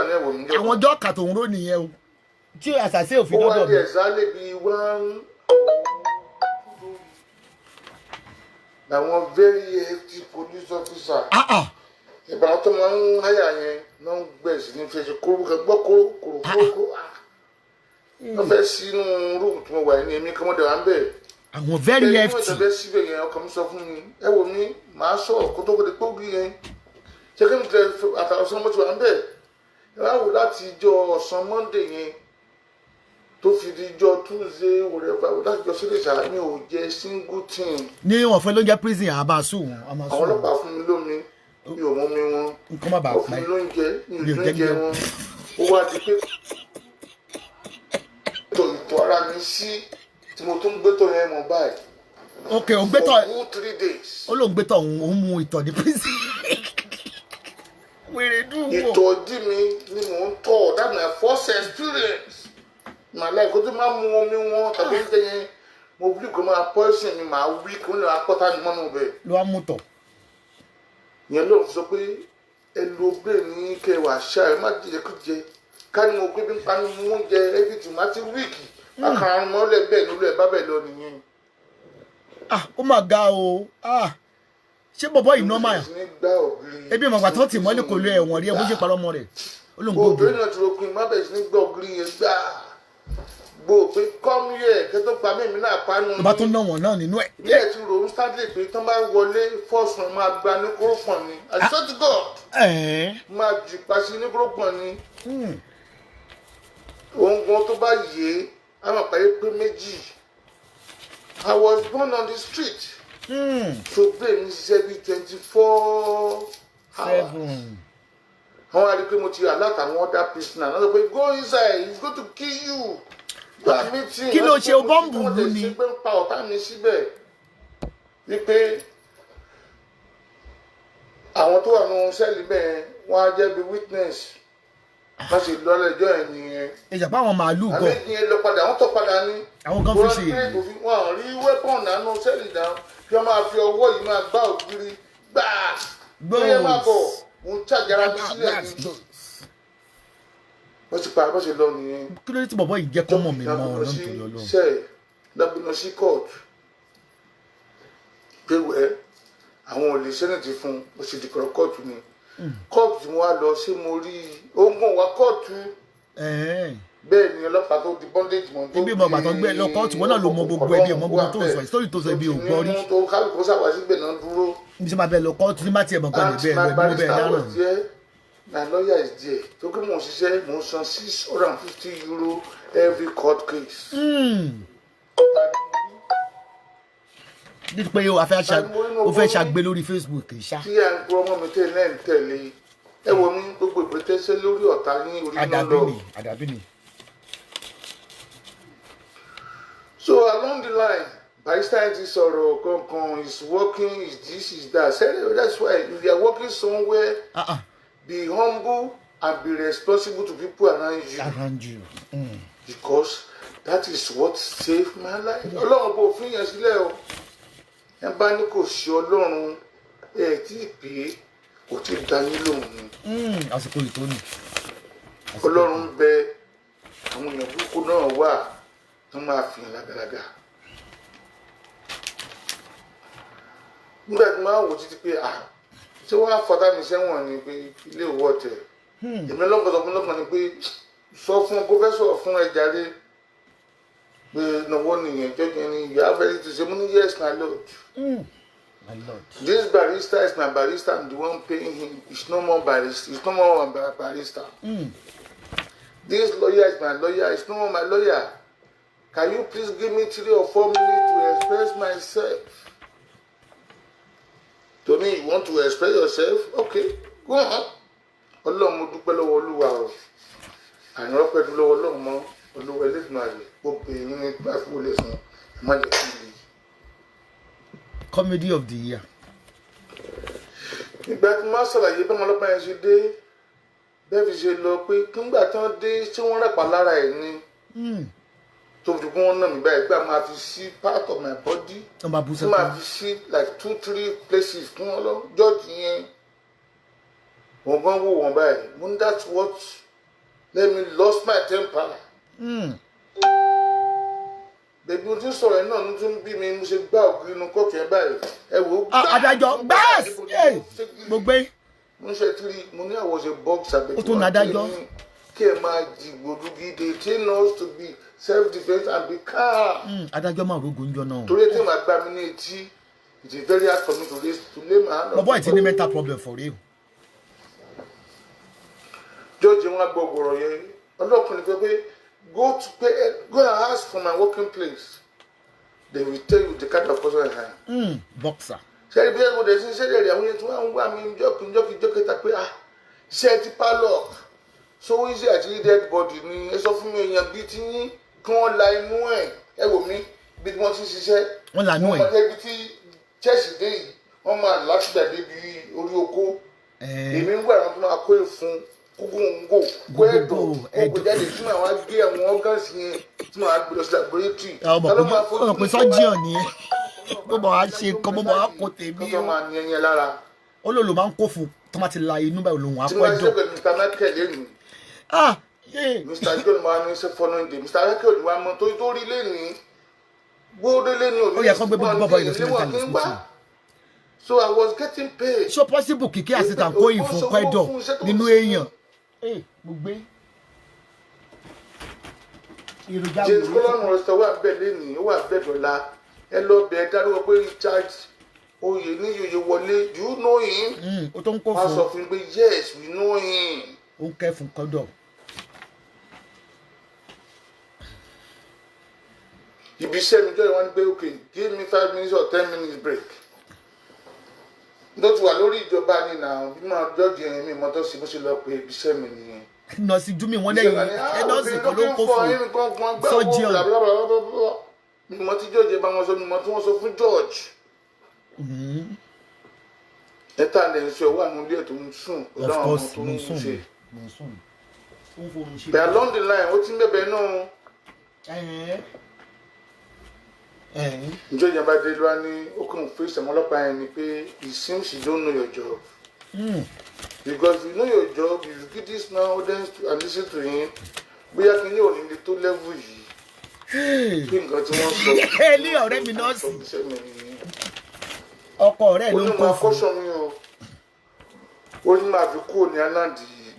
àwọn ọjọ́ kà tó ń rò nìyẹn o tí àṣàṣe òfin lọ́dọ̀ mi. ó wá di ẹ̀sálẹ̀ bíi wọ́n àwọn very hefty police officer. Ìbára tó máa ń háyà yẹn náà ń gbẹ̀ sí ní fẹsẹ̀ kóró kan gbọ́ kóró. Wọ́n fẹ́ sínú rúùmù tí mo wà ní èmi kọ́mọ́dé wa ń bẹ̀. Àwọn very hefty. Ẹni tí wọ́n fẹ́ síbẹ̀ yẹn ọkàn mi sọ fún mi ẹ wò mí màá sọ̀rọ̀ kó tó kó de gbógi yẹn. Ṣé kí n tẹ àtàwọn mọ́tò wa ń bẹ̀? Ẹ wá wò láti ìjọ ọ̀sán Monday yẹn tó fi di ìjọ Tuesday whatever láti jọ sílẹ̀ ṣáà mi ò jẹ single thing. Ní wọ́n fẹ́ ló jẹ́ prison àbáṣù wọn. Àwọn ọlọ́pàá fún mi lómi mi ò mọ mi wọn. Nǹkan má bàa pa ẹ́. Òfin ló ń jẹ mi ò ló ń jẹ wọn. Ó wá di pé ìtọ̀ ara mi sí tí mo tún gbé tọ̀ yẹn mọ̀ báyìí. Ok, o gbé tọ̀. For good 3 days. Ó ló ń gbé tọ̀ òun mu ìtọ̀ ní prison. Wèrè dùn wò. Ìtọ̀ dí mi ni mò ń tọ̀ that's my first experience. Màlá ìkó tó máa mu omi wọn tàbí ń tẹ̀yìn mo bí kò máa poison mi máa wí kí wọ́n lè máa pọ́tà mi mọ́nú bẹ̀. Ló wá mú tọ̀. Ìyẹn ló ń sọ pé ẹ lo bẹ́ẹ̀ ní kẹwàá ṣá ẹ má jẹ kó jẹ ká ní mo gbé bí n pa ní mo ń jẹ everything má ti wíìkì àkàrà mọ́lẹ̀ bẹ́ẹ̀ ló lẹ̀ bá bẹ́ẹ̀ lọ nìyẹn. Ó mà ga o. Ṣé bọ̀bọ̀ yìí nọ́mà yà? Ebi ìmọ̀gbà tó ti mọ́lẹ̀ kò lo ẹ̀wọ̀n rí ẹ bó ṣe parọ́ ọmọ rẹ̀. Obìnrin náà ti rògbìn má bẹ̀rẹ̀ sí ní gbọ́ ògiri yẹn gbà. Gbò pé kọ́mú yẹ kẹ́tọ́ pa mímí náà panu. Ló bá tún ná wọn náà nínú ẹ̀. Ilé ẹ̀ ti rò ó Stanley pé tán bá wọlé fọ́ọ̀sùn máa gba ní kórópọ̀n ni. I swear to God. Máa jù pàṣẹ ní kórópọ̀n ni. Ohun gan tó bá yé a máa pàyé pé méjì. I was born on the street. So brain mi ṣiṣẹ́ bí 24 hours. Àwọn àrí pé mo ti alert àwọn other prisoner. Wọ́n sọ pé go inside, he's going to kill you. Kí ló ṣe bọ́ǹbù lù ni? Wọ́n ti ṣe pé ń pa ọ̀tá mi síbẹ̀. Wípé àwọn tó wà nínú sẹ́ẹ̀lì bẹ́ẹ̀ wọ́n á jẹ́ bí witness. Wọ́n sì lọ lẹ́jọ́ ẹ̀ nìyẹn. Ìjàpá àwọn màálù gan. Àbí ìyẹn lọ padà, wọ́n tọ́ padà ní. Àwọn kan fi ṣe èyí. Wọ́n rí weapon nánú sẹ́ẹ̀lì dáhùn kí wọ́n máa fi ọwọ́ yìí máa gbá ògiri gbà. Bóyá máa bọ̀, mo ń ṣàjára mi sílẹ̀ ní. Wọ́n ti pa bó ṣe lọ nìyẹn. Kí ló dé tí bọ̀bọ̀ yìí jẹ́ kọ́mọ̀ mi mọ́ ọ̀nà nítorí Ọlọ́run? Ṣe lọ́bìnrin sí court pé wẹ́ àwọn ò lè sẹ́nẹ̀tì fún ó ṣe dìkọ̀rọ̀ kóòtù ni. Kóòtù wọn á lọ sí mo rí ogun wa kóòtù. Bẹ́ẹ̀ ni ọlọ́pàá tó di bondage mọ́ tó di. Ibi ìmọ̀gbà tó gbé lọ kóòtù wọn náà ló mọ gbogbo ẹbí ọmọ gbogbo tó ń sọ ìsítórì tó sọ ibi ò gbọ́ rí. Tó kálukú sáwà síbẹ̀ náà dúró. Bí ṣe máa bẹ lọ kóòtù ní má tiẹ̀ mọ̀ gbà ní bẹ́ẹ̀ lọ bẹ́ẹ̀ dáná. My lawyer is there. So kí mo ṣiṣẹ́ mo san €650 every court case. Ní pé o fẹ́ ṣàgbé lórí Facebook ṣá. Tí à ń gbọ́ ọmọ mi tẹ̀lé ń tẹ̀lé ẹ wo mi gbogbo ìpètẹ́sẹ́ lórí ọ̀tá ní orí náà lọ. Àdàbí ni. So along the line barrister ti sọ̀rọ̀ kankan is working is this is that. That's why if you are working somewhere. Be humble and be responsible to people around you. Because that is what saved my life. Ọlọ́run bò fún yẹn sílẹ̀ o. Ẹ bá ní kò sí Ọlọ́run ẹ tí ì pé kò tí ì dá yín lóhùn ni. Àsìkò ìtóni. Ọlọ́run bẹ àwọn èèyàn burúkú náà wà tó máa fi hàn lágàlágà. Nígbà tí máa wò títí pé ṣé wọ́n á fọdá mi sẹ́wọ̀n ni pé ilé ìwọ́ tẹ̀. Èmi lọ́kàn ni pé sọ fún pọ́fẹ́sọ̀ fún ẹja rẹ̀ pé náwó nìyẹn jọ́jọ́ ni you have anything to say mo ní yes my lord. My lord. This barrister is my barrister. I'm the one paying him. It's no more barrister. It's no more my barrister. This lawyer is my lawyer. It's no more my lawyer. Can you please give me 3 or 4 minutes to express myself? To me, you want to express yourself? Okay, go on. Ọlọ́run mo dúpẹ́ lọ́wọ́ Olúwa o. Àyàn ọpẹ́ dúpẹ́ lọ́wọ́ Ọlọ́run mọ́ Olúwa Elédùmarè. Gbogbo èyí ní gbàgbọ́ lè sàn. Ẹ má jẹ́ kí n lè. Comedy of the year. Ìgbà tí máa ṣàlàyé bá ọlọ́pàá yẹn ṣe dé bẹ́ẹ̀ fi ṣe lọ pé nígbà tí wọ́n dé tí wọ́n rẹ̀pà lára ẹ̀ ni tó fi kún wọn náà nígbà ìgbà máa fi sí part of my body tí máa fi sí like 2-3 places fún wọn lọ jọ́ọ̀jì yẹn wọ́n gan wò wọ́n báyìí mo ní that's what. Let me lost my temper. bẹ̀bí mo ti sọ̀rọ̀ ẹ̀ náà ló tún bí mi mo ṣe gbá ògiri inú kọ́ọ̀kì ẹ̀ báyìí ẹ wò ó. adájọ́ gbáàsì gbogbo. mo ń ṣe tiri mo ní àwọ̀ ṣe box àbẹ̀tí ó tún ní adájọ́. kí ẹ máa jìgbòdú gidi train us to be self defence and be calm. adájọ́ máa rogun jọ náà. torí tí màá gbá mi ní etí it is very hard for me to lay my hand on. bọ́bọ́ ìtí ní mental problem for real. George wọn gbọ́ ọ̀rọ̀ yẹn ọlọ́kùnrin tó pé go and ask for my working place they will tell you the kind of person I am. Boxer. ṣé ibi ẹ̀rọ dẹ̀ sí ṣẹ́lẹ̀ rẹ̀ àwọn yẹn tí wọ́n ń wá mi jọ́kìjọ́kìjọ́kìta pé ṣé ti pálọ̀ so easy àti dead body ni ẹ sọ fún mi èèyàn bíi ti yín kí wọ́n la inú ẹ̀ ẹ wò mí bí wọ́n ti ṣiṣẹ́ wọ́n la inú ẹ̀ wọ́n máa débi tí chelsea dé yìí wọ́n máa látìgbà débi orí oko èmi ń gbà wọn tó máa kó èfun kókóńgò kó ẹ̀dọ̀ kó jáde tí màá wá gé àwọn organs yẹn tí màá gbé lọ sí laboratory. ọmọ pé sọ́jíọ̀ ni bó bá wá ṣe nǹkan bó bá wá kó tèmi kó tó máa ní ẹyẹ lára. ó lò ló máa ń kó fún tó máa ti la inú báyìí lòun á tí kó wọ́n ṣe ẹ̀dọ̀. pé Mr. Michael lẹ́nu Mr. John máa ní ṣe following day Mr. Michael ni wàá mọ tó rí lẹ́nu gbódé lẹ́nu òní. ó yẹ kó gbé bọ́bọ́ ìlọsí mental hospital. So I was getting paid. so possible kìkì àsìtàn kó ìfún kẹ́dọ̀ nínú èèyàn. mo gbé èròjà James Colon restaurant wà bẹ́ẹ̀ lẹ́nu ó wà bẹ́ẹ̀ dọ̀la ẹ lọ bẹ̀ ẹ dárúkọ pé Richard oyè ní yòyè wọlé do you know him. ó tó ń kó wọ́n fún sọ fún mi pé yes we know him. ó ń kẹ́ fún kọ́dọ̀. ibi iṣẹ́ mi jọ́ ìwọ́n ní pé okay give me 5 minutes or 10 minutes break. ló ti wà lórí ìjọba ni nà bí mo jọ́ọ̀jì ẹ̀yìn mi mọ́tò sí bó ṣe lọ pé ibi iṣẹ́ mi nìyẹn. nọ́ọ̀sì júmi wọn lẹ́yìn nọ́ọ̀sì kan ló ń kó fún sọ́jíọ̀. mi mọ tí George bá wọn sọ mi mọ tí wọ́n sọ fún George. ẹ̀ta lè sọ wà nílé ẹ̀ tó ń sùn of course mo ń sùn. but along the line ó ti ń bẹ̀bẹ̀ náà. George bá dé lọ́wọ́ ní ó kàn fèsì àwọn ọlọ́pàá yẹn ni pé it seems you don't know your job. Because if you know your job you give this now audience and listen to him bóyá kí ní òní lè tó level yìí kí nǹkan tí wọ́n sọ. ilé ọ̀rẹ́ mi náà sì ọkọ ọ̀rẹ́ ló ń kó fún. ó ní máa fi kúrò ní aláǹdì yìí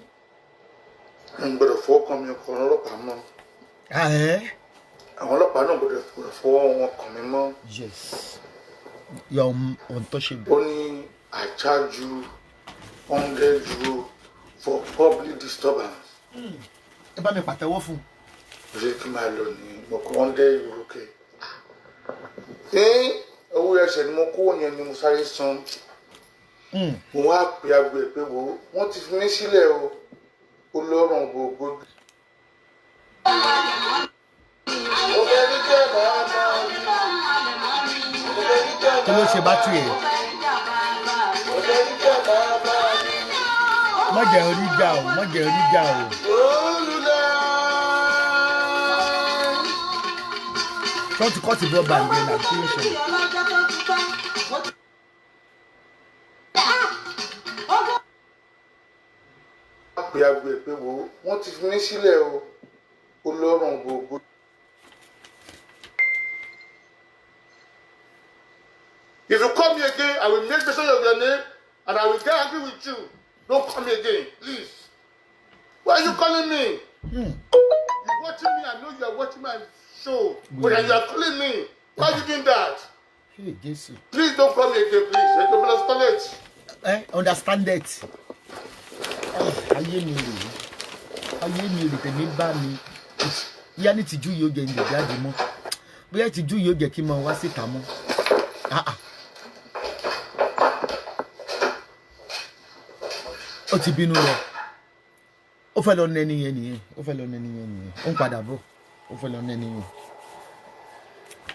n gbọ́dọ̀ fọwọ́ kan mi ọkọ̀ ọlọ́pàá mọ́. àwọn ọlọ́pàá náà gbọ́dọ̀ fọwọ́ wọn kàn mí mọ́. yes your untouchable. ó ní I charge you €100 for public disturbance. ẹ bá mi pàtẹ́wọ́ fún. mo ṣe kí n máa lọ ní mo kó €100 kẹ. owó ẹsẹ̀ ni mo kó yẹn ni mo sáré san. mo wá pe agbo ẹ̀ pé wo wọ́n ti fi mí sílẹ̀ o ó lọ́rùn gbogbo. kí ló ṣe bátìrì ẹ̀. má jẹ́ orí jà o má jẹ́ orí jà o. ṣọ́ọ̀tì kọ́ọ̀tì bọ́ọ̀bà ń gbé náà kí ló ṣe. pe agbo ẹ̀ pé wo wọ́n ti fi mí sílẹ̀ o ó lọ́rùn gbogbo. If you call me again, I will make mention of your name and I will get angry with you. Don't call me again, please. Why are you calling me? You're watching me, I know you are watching my show. But you are calling me. Why are you doing that? Hey, Jesus. Please don't call me again, please. I don't understand it. Understand it. Ayé mi rè tèmi bá mi. Ìyá ní tìjú yìí ó jẹ ìlú jáde mọ́. Bóyá tìjú yìí ó jẹ kí n máa wá síta mọ́. Ó ti bínú lọ. Ó fẹ́ lọ nẹni yẹn nìyẹn. Ó ń padà bọ̀. Ó fẹ́ lọ nẹni yẹn.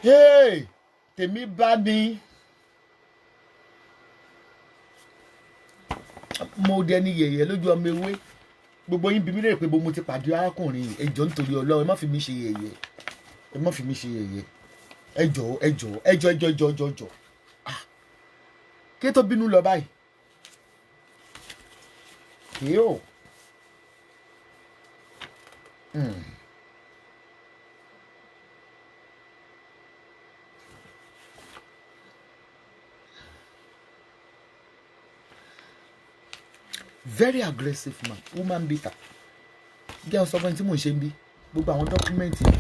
Hey! Tèmi bá mi. Mo dẹni yẹ̀yẹ́ lójú ọmọ ewé. Gbogbo yín bí mi lè pé mo ti pàdé arákùnrin ẹ jọ̀ọ́ nítorí Ọlọ́run ẹ má fi mí ṣe yẹ̀yẹ́. Ẹ jọ̀ọ́. Kí tó bínú lọ báyìí. Yo. very aggressive man, woman beater. Gẹ́ ọ sọ fún ẹni tí mò ń ṣe ń bí gbogbo àwọn dọ́kúmẹ́ǹtì mo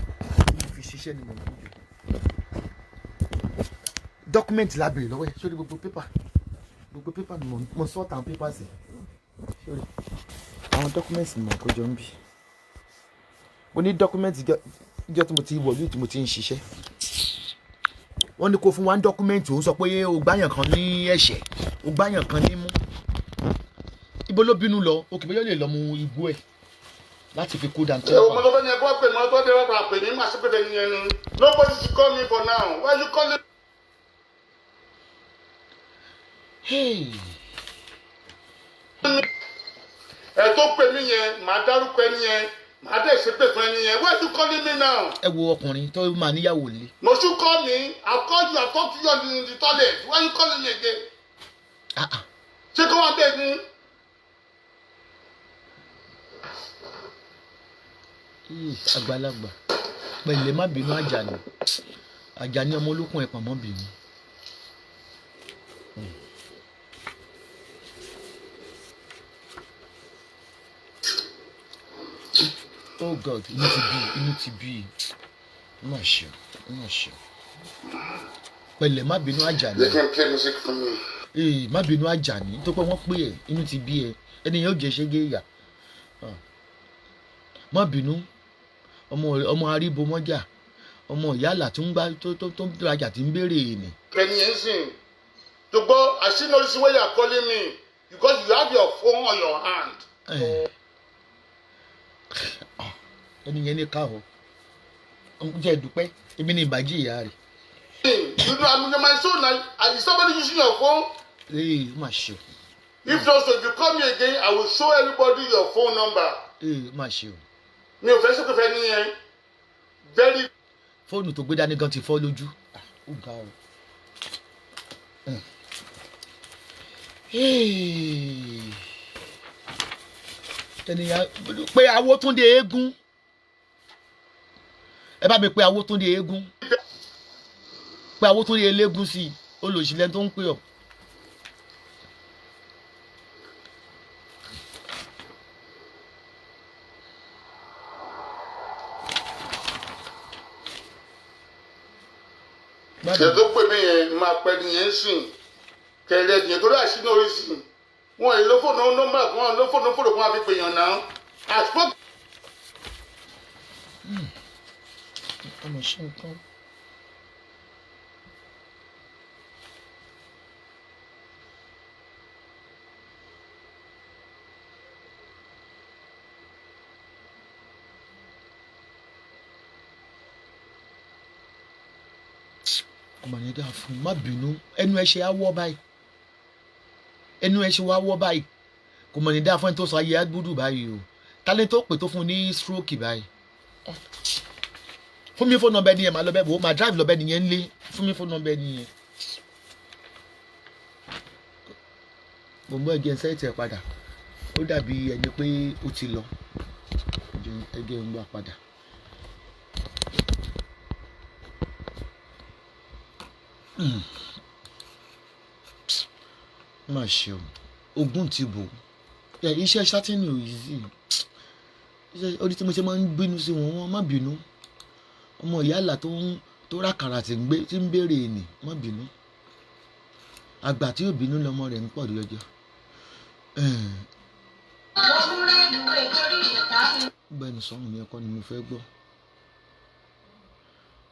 fi ṣiṣẹ́ ni mo ń kújọ. Dọ́kúmẹ́ǹtì la béèrè lọ́wọ́ ẹ̀ sórí gbogbo pépà ni mo sort àwọn pépà sí. Sórí àwọn dọ́kúmẹ́ǹtì ni mo kó jọ ń bí. Mo ní dọ́kúmẹ́ǹtì ìjọ tí mo ti wọ̀lú tí mo ti ń ṣiṣẹ́. Wọ́n ní kó fún wa ní dọ́kúmẹ́ǹtì òun sọ pé o gbáyàn kan ní ẹ̀ṣẹ̀ o gbáyàn kan ní mú. Ibo ló bínú lọ òkè bóyá lè lọ mu igbó ẹ̀ láti fi kú dantí. Mo sọ fẹ́ ni ẹgbọ́n pè mí ọtọ́ dé wọ́n pè mí màá sí pé bẹ́ẹ̀ ni ẹnu. Nobody should call me for now. Why you calling? Ẹ tó pè mí yẹn màá dárúkọ ẹni yẹn màá dẹ̀ ṣe pé fún ẹni yẹn. Why you calling me now? Ẹ wo ọkùnrin tó máa níyàwó lé. No should call me. I'll call you. I'll talk to you in the toilet. Why you calling me again? Ṣé kó wá bẹ́ẹ̀ ni? Àgbàlagbà pẹ̀lẹ́ má bínú Àjàní ọmọ olókùn ẹ̀pà mọ́ bínú. Oh God, inú ti bí má ṣe pẹ̀lẹ́ má bínú Àjàní. They can play music for me. Má bínú Àjàní tó pé wọ́n pè ẹ́ inú ti bí ẹ ẹni yẹn ó jẹ́ ṣẹ́gẹ́ ìyà. Má bínú ọmọ aríbo mọ́jà ọmọ ìyáàlà tó ń gbá tó ń rajà tí ń béèrè ni. Ẹni yẹn sìn tó gbọ́ I still know this way you are calling me because you have your phone on your hand. Ẹni yẹn ní ká o jẹ́ ìdúpẹ́ èmi ní ìbàjẹ́ ìyá rẹ̀. You know I'm my son na is somebody using your phone? Má ṣe o. If not so if you call me again I will show everybody your phone number. Má ṣe o. Mi ò fẹ́ sókè fẹ́ ní yẹn very. Fóònù tó gbé dání gan ti fọ́ lójú. Ó ga o. Ènìyàn pé Awótúndé eégún ẹ bá mi pé Awótúndé eégún pé Awótúndé eléégún sí i olùsílẹ̀ tó ń pè ọ́. Ṣé tó pè mí yẹn máa pẹ́ nìyẹn sìn tẹ̀lé nìyẹn torí àṣìní orí sìn wọn èlò fóònù nọ́mbà fún wọn ló fóònù fún wọn fi pèèyàn náà àsìkò. Ọmọ ṣe nǹkan. Ọmọ yẹn dáa fún má bínú ẹnu ẹ ṣe awọ báyìí kò mọ̀ ní dáa fún ẹni tó sọ ayé agbúdù báyìí o tálẹ́ tó pè tó fún ní stroke báyìí fún mi fóònù nọ́mbà ẹniyẹn máa lọ bẹ́ẹ̀ bò ó máa drive lọ bẹ́ẹ̀ nìyẹn ń lé fún mi fóònù nọ́mbà ẹniyẹn mo mú ẹgẹ sẹ́ẹ̀tì ẹ̀ padà ó dàbí ẹni pé ó ti lọ ẹgẹ ń gbà padà. Má ṣe o ogun ti bò iṣẹ́ sátínì ò yí sí orí tí mo ṣe máa ń bínú sí wọn má bínú ọmọ ìyáàlà tó rákàrà tí ń béèrè ènì má bínú àgbà tí yóò bínú lọmọ rẹ̀ ń pọ̀ lọ́jọ́. Gbẹ́nu sọ́run yẹn kọ́ ni mo fẹ́ gbọ́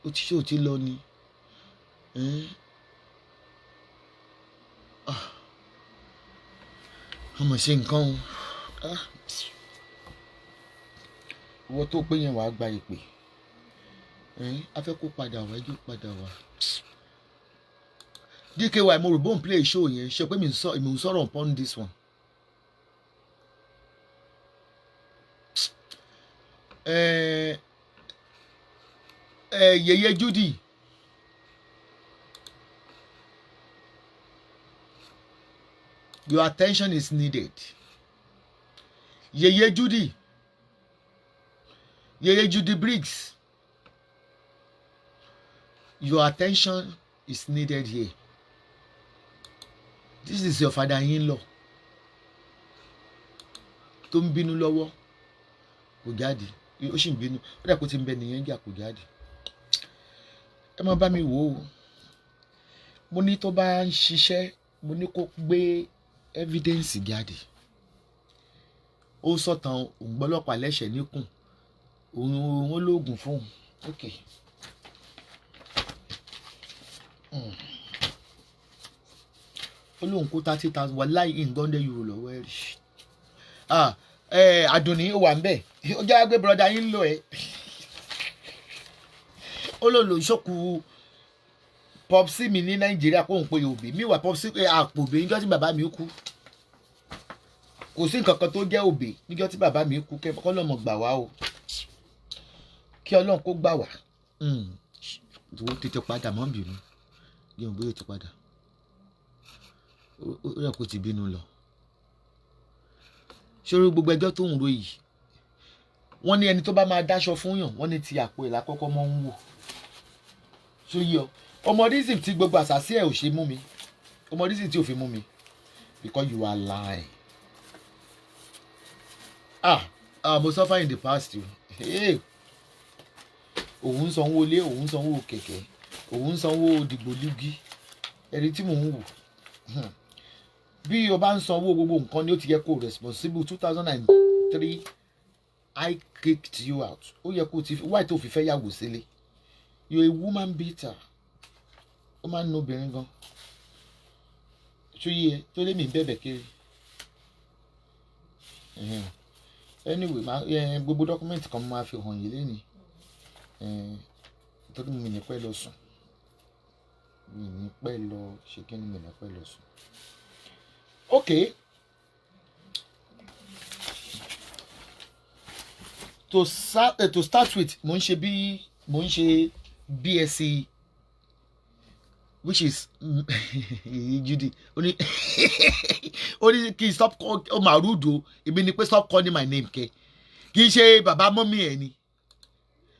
ó ti ṣe ò ti lọ ni. Ọmọ ṣe nǹkan o ìwọ tó pé yẹn wàá gba ìpè a fẹ́ kó padà wá ẹjọ́ padà wá. DKY mo rò bóun play show yẹn ṣe pé mi ń sọ̀rọ̀ upon this one. Yeye Judy your attention is needed. Yeye Judy Briggs, your attention is needed here. This is your father-in-law. tó ń bínú lọ́wọ́ kò jáde, ó sì ń bínú ó dà kó ti ń bẹ nìyẹn jà kò jáde. Ẹ má bá mi wò ó, mo ní tó bá ń ṣiṣẹ́ mo ní kó gbé evidence jáde. Ó sọ̀tàn òun gbọ́lọ́pàá lẹ́sẹ̀ níkùn òun lóògùn fún un. Okay. Ó lóun kó 30,000 wà láì ìgbọ́ndẹ̀ euro lọ́wọ́ ẹ̀ rí. Àdùnní ó wà ń bẹ̀ ó jẹ́ àgbẹ̀ broda yín lò ẹ́. Ó lò lò ṣókù pọ́psí mi ní Nàìjíríà kó ń pe òbí mi wà pọ́psí àpò òbí níjọ́ tí bàbá mi kú. Kò sí nǹkan kan tó jẹ́ òbí níjọ́ tí bàbá mi kú kí Ọlọ́run gbà wá o, kí Ọlọ́run kó gbà wá. Ìwọ tètè padà mọ́ bínú yẹn bóyá ti padà ó yẹ kó ti bínú lọ. Ṣé gbogbo ẹjọ́ tó ń ro yìí wọ́n ní ẹni tó bá máa dáṣọ fún yàn wọ́n ní ti àpò ẹ̀ lákọ́kọ́ mọ́ ń wò. Ṣó yọ ọmọ reason tí gbogbo àṣàṣì ẹ̀ ò ṣe mú mi, ọmọ reason tí ò fi mú mi because you are lying. Mo suffer in the past o. Òun sanwó ilé, òun sanwó kẹ̀kẹ́, òun sanwó dìgbòlugi ẹni tí mò ń wò. Bí o bá ń sanwó gbogbo nǹkan ni ó ti yẹ kó responsible. 2003 I kicked you out. Ó yẹ kó ti why tó fi fẹ́ yàgò sílé. You a woman beater. Ó máa ń nu obìnrin gan. Ṣó yẹ tó lé mi bẹ̀bẹ̀ kiri. Anyway gbogbo document kan máa fi hàn yín lénìí. Torí mi ní pẹ́ lọ sùn. Mi ní pẹ́ lọ ṣe kí ni mi ní pẹ́ lọ sùn. Okay. To start with, mo ń ṣe BSc, which is Judy. Only kí stop call Marudo. Èmi ni pé stop calling my name ke. Kì í ṣe bàbá mọ́mí ẹ̀ ni.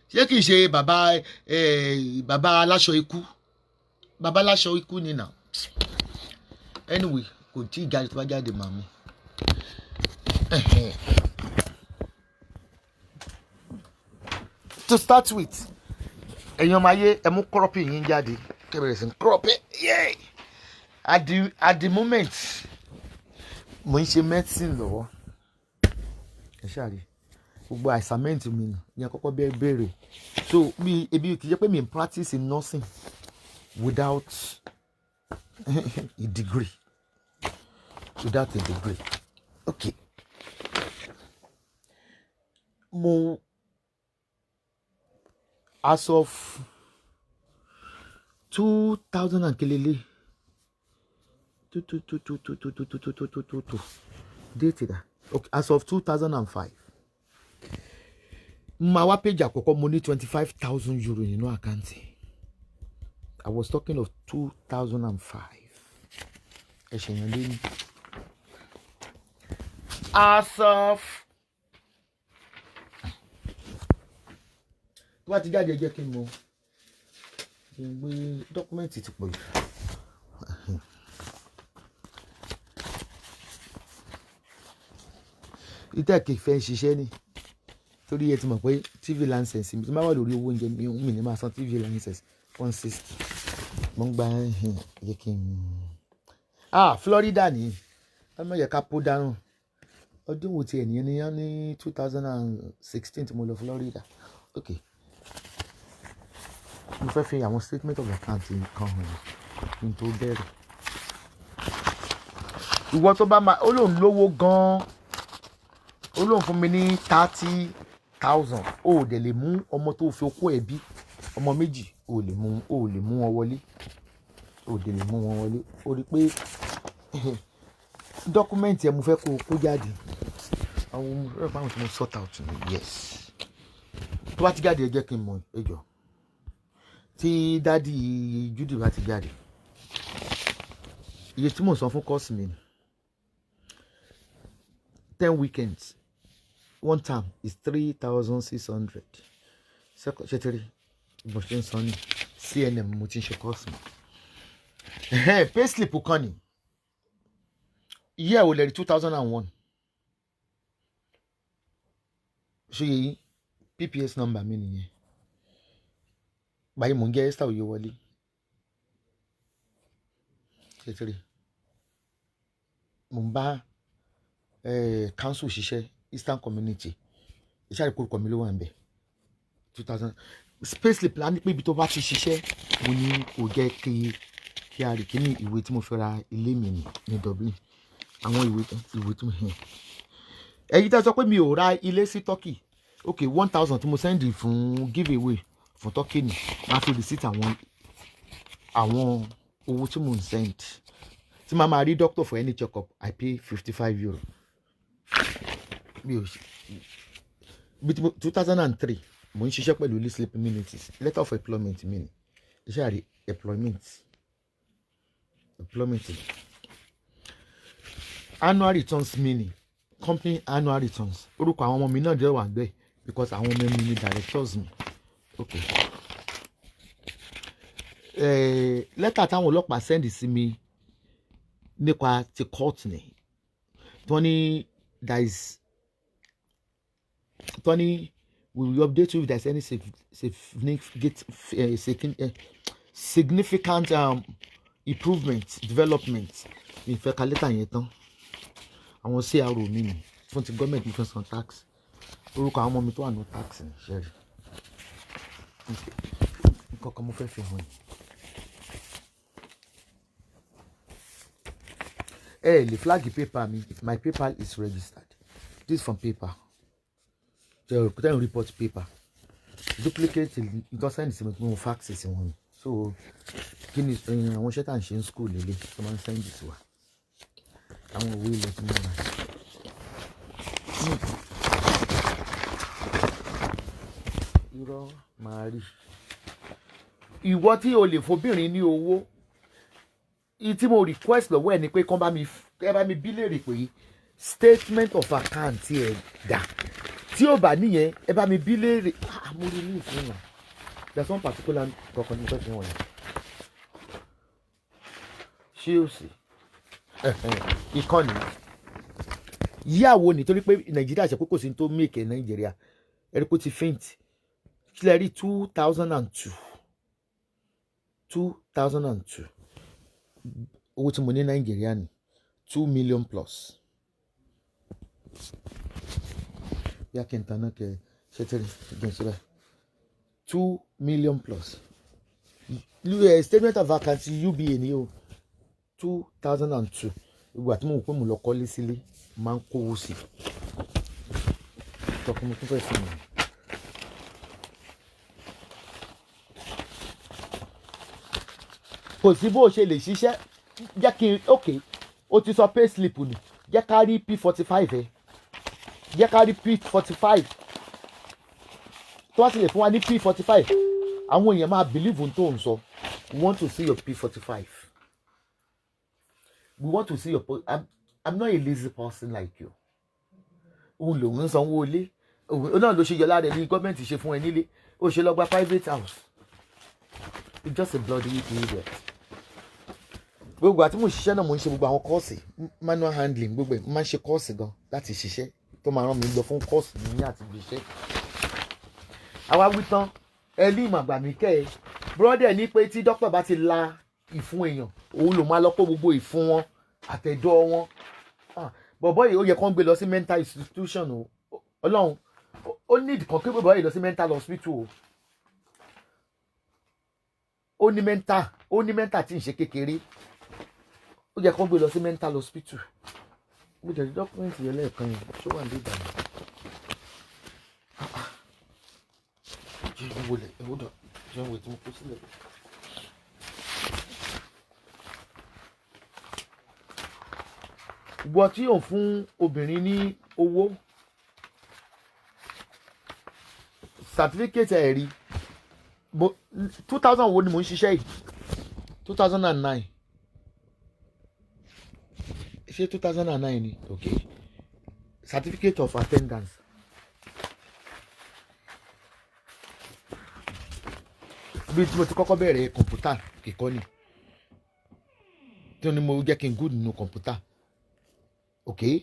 Ṣé kì í ṣe bàbá aláṣọ ikú. Bàbá aláṣọ ikú ni now. Anyway, kò tí ì jáde tó bá jáde màmú. To start with, ẹ̀yin ọmọ ayé ẹ mú cropping yín jáde. Kẹ́bẹ̀rẹ̀ sí cropping. Yeah. At the moment, mo ń ṣe medicine lọ́wọ́. Ẹ ṣáàrí. Gbogbo assignment mi nù ní àkọ́kọ́ bẹ́ẹ̀ bẹ̀rẹ̀. So ebi kì í jẹ́ pé mi practice in nursing without a degree. Without a degree. Okay. As of 2000 and kelele. Date that. Okay, as of 2005. My wá page àkọ́kọ́ mo ní 25,000 euro nínú àkáǹtì. I was talking of 2005. Ẹ ṣe yẹn lé ní. As of tó bá ti jáde jẹ́ kí n mọ̀ ìwé dọ́kúmẹ́ǹtì ti pọ̀ jù. Ìtẹ́ẹ̀kì fẹ́ ṣiṣẹ́ ni torí ẹ ti mọ̀ pé TV license mi tí máa wà lórí owó oúnjẹ mi ní máa san TV license 160. Mo ń gba yẹ kí n. Florida ni ọmọ yẹ ká pọ̀ dárùn ọdún wo ti ẹ̀ nìyẹn ní 2016 tí mo lọ Florida. Okay. Mo fẹ́ fi àwọn statement of account kan hàn ní tó bẹ̀rẹ̀. Ìwọ tó bá máa ó lóun lówó gan-an ó lóun fún mi ní 30,000 ó dẹ̀ lè mú ọmọ tó fi okó ẹ̀ bí ọmọ méjì ó lè mú wọn wọlé ó dẹ̀ lè mú wọn wọlé ó rí pé dọ́kúmẹ́ǹtì ẹ̀ mo fẹ́ kó jáde àwọn ọmọ rẹ̀ tí mo sort out ni yes tó bá ti jáde ẹ jẹ́ kí n mọ̀ ẹ jọ̀ọ́. Tí dádì Judy bá ti jáde iye tí mò ń san fún course mi 10 weekends one term is 3,600 ṣètìrí bó ṣe ń san ní CNM mo ti ń ṣe course mi. Payslip kan ní iye ò lè rí 2001 ṣé yìí PPS number mi nìyẹn báyìí mò ń jẹ́ Esther Oyewole ṣètìrì mò ń bá council ṣiṣẹ́ Eastern Community iṣẹ́ àìkúrúkọ mi ló wà ń bẹ̀ 2000 Payslip la ní pé ibi tó bá ti ṣiṣẹ́ mo ní kò jẹ́ kí a rí kíní ìwé tí mo fẹ́ ra ilé mi ní Dublin àwọn ìwé tí mo hàn ẹ̀yin tá a sọ pé mi ò ra ilé sí Turkey ok 1000 tí mo send fún giveaway fún Turkey ni máa fi receipt àwọn owó tí mo ń send tí máa máa rí doctor for any check up I pay €55 mi ò ṣe bí 2003 mo ń ṣiṣẹ́ pẹ̀lú Lee Sleep Amenities letter of employment mi ni iṣẹ́ àrí employment annual returns mi ni company annual returns orúkọ àwọn ọmọ mi náà jẹ́ wà bẹ́ẹ̀ because àwọn ọmọ mi ni directors mi ok lẹ́tà táwọn ọlọ́pàá send sí mi nípa ti court ni tọ́ni there is tọ́ni we will update you if there is any significant improvement development ìfẹ́ ka lẹ́tà yẹn tán àwọn CRO mi ni fún ti government mi fẹ́ san tax orúkọ àwọn ọmọ mi tó wà ní tax ní ṣẹ́rí nǹkan kan mo fẹ́ fi hàn yín lè flag paper mi my PayPal is registered this from PayPal tell report paper duplicate ìtọ́sẹ́ni sí mi tí mo fax sí wọn so kí ni àwọn iṣẹ́ tá à ń ṣe ní school lélẹ̀ tó máa ń send sí wa àwọn òwe ilẹ̀ tí mo rà irọ́ máa rí ìwọ tí o lè fobìnrin ní owó tí mo request lọ́wọ́ ẹ̀ ni pé kán bá mi bí léèrè pé statement of account ẹ̀ dà tí ò bá níyẹn ẹ bá mi bí léèrè mo rí ní ìfún wọn there's one particular kankan ní ìfẹ́ fi wọ̀nyí ṣé o sì ìkànnì yíyàwó nítorí pé Nàìjíríà ṣe pé kò sí tó make Nàìjíríà ẹ̀rí kó ti faint kílẹ̀ rí 2002 owó tí mo ní Nàìjíríà ní 2 million plus bí a kì í tanná kẹ ṣe tẹ́lẹ̀ gbọ̀n síbẹ̀ 2 million plus statement of account UBA ni o 2002 ìgbà tí mo wò pé mo lọ kọ́lé sílé máa ń kówó sí tọkùnrin tó fẹ́ sí mi. kò sí bó o ṣe lè ṣiṣẹ́ jẹ́ kí n ok o ti sọ pay slip ni jẹ́ ká rí P45 jẹ́ ká rí P45 tó wá sì lè fún wa ní P45 àwọn èèyàn máa believe ohun tó ń sọ we want to see your P45 we want to see your I'm not a lazy person like you òun lòun ń sanwó ilé òun náà ló ṣe yọ lára ẹni gọ́ọ̀mẹ̀ntì ṣe fún ẹ nílé ó ṣe lọ gba private house it's just a bloody idiot. Gbogbo àti mo ṣiṣẹ́ náà mo ń ṣe gbogbo àwọn kọ́ọ̀sì manual handling gbogbo ẹ̀ máa ń ṣe kọ́ọ̀sì gan láti ṣiṣẹ́ tó máa rán mi lọ fún kọ́ọ̀sì ní àti ibi iṣẹ́. àwa wí tán ẹlí ìmàgbà mi kẹ́ ẹ búrọ́dẹ̀ ní pé tí dókítà bá ti la ìfun èèyàn òun ló máa lọ kó gbogbo ìfun wọn àtẹ̀dọ̀ wọn bọ̀bọ́ yìí ó yẹ kó ń gbé lọ sí mental institution o ọlọ́run ó ní ìdìkan pé bọ̀bọ́ yìí lọ sí mental hospital o ó ní mental tí ń ṣe kékeré ó yẹ kó gbé lọ sí mental hospital mo jẹ́ dọ́kúmẹ́ǹtì yẹn lẹ́ẹ̀kan yẹn ṣó wà ní ìdàgbà jẹ́ ìwọlẹ̀ ẹ̀wọ́dọ̀ jẹ́ ìwé tí mo kó sílẹ̀. ìwọ tí yóò fún obìnrin ní owó certificate ẹ̀rí 2000 wo ni mo ń ṣiṣẹ́ yìí 2009 ṣé 2009 ni okay certificate of attendance bí tí mo ti kọ́kọ́ bẹ̀rẹ̀ kọ̀ǹpútà kíkọ́ ni tí wọ́n ní mo jẹ́ kí n good nínú kọ̀ǹpútà okay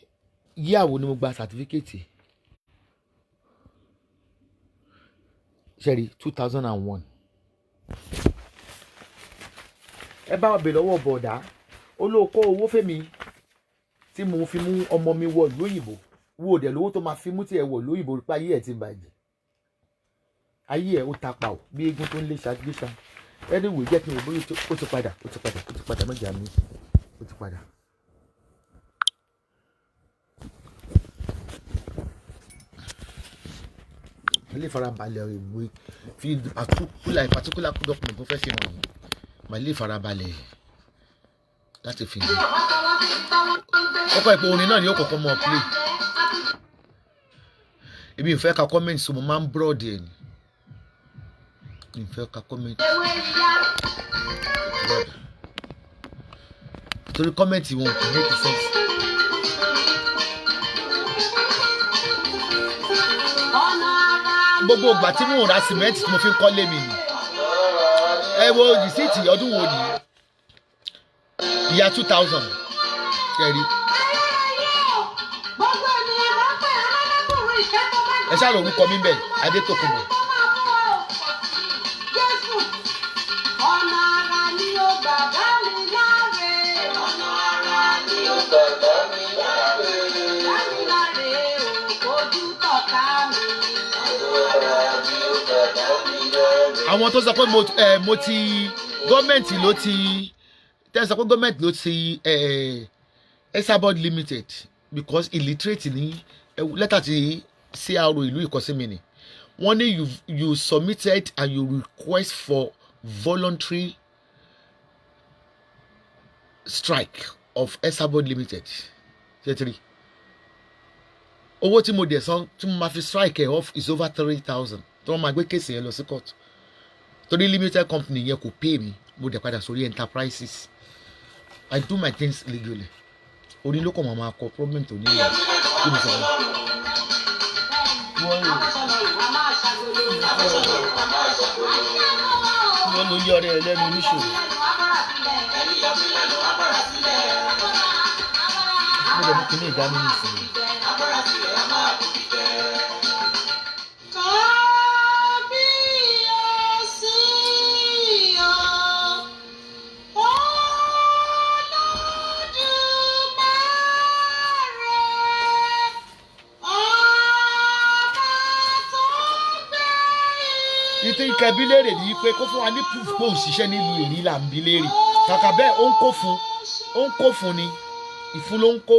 yíyàwó ni mo gba certificate ṣẹ́rí 2001 ẹ bá ọbẹ̀ lọ́wọ́ bọ̀dá olóòkó owó fẹ́mi tí mo fi mú ọmọ mi wọ lóyìnbó wo dẹ̀ lówó tó máa fi mú tí ẹ wọ lóyìnbó pé ayé ẹ̀ ti bàjẹ́ ayé ẹ̀ ó ta pa ọ́ bí eégún tó ń lé ṣàgbéṣà anyway jẹ́ kí n wò bóyá ó ti padà mọ́jà mi ó ti padà. ilé ìfarabalẹ̀ ìwé fi particular document tó fẹ́ fi hàn mà ilé ìfarabalẹ̀ láti fi hàn. ọkọ̀ ìpò orin náà ni ó kọ̀ọ̀kan mọ́ play. èmi ò fẹ́ ka comment so mo máa ń broad ẹ̀ ni. mi ò fẹ́ ka comment. torí comment wọn kò make sense. gbogbo ìgbà tí mò ń ra cement tí mo fi ń kọ́lé mi ni ẹ wo rìsíìtì ọdún wo ni ìyá 2000 kẹrí ẹ ṣáà lórúkọ mi bẹ́ẹ̀ Adétòkunbọ̀. àwọn tó sọ pé mo ti gọ́ọ̀mẹ̀ntì ló ti tẹ́ sọ pé gọ́ọ̀mẹ̀ntì ló ti Esabod limited because illiterate ní lẹ́tà tí CRO ìlú Ìkọ̀símì ni wọ́n ní you submitted and you request for voluntary strike of Esabod limited ṣètìrì owó tí mo dẹ̀ san tí mo máa fi strike ẹ̀ off is over 3,000 tí wọ́n máa gbé kéèsì yẹn lọ sí court torí limited company yẹn kò pay mi mo dẹ̀ padà sórí enterprises I do my things legally orí ló kàn máa kọ problem tó ní ìyá kí ni sọ̀rọ̀. wọ́n ló yọ ọ̀rẹ́ ẹ lẹ́nu oníṣòwò. mo lè mú kíní ìdánimọ̀ ìsinmi. ìtí ìkẹbí léèrè ní pé kó fún wa ní proof pé òṣìṣẹ́ nílùú èrí là ń bí léèrè kàkà bẹ́ẹ̀ ó ń kó fún ni ìfún ló ń kó.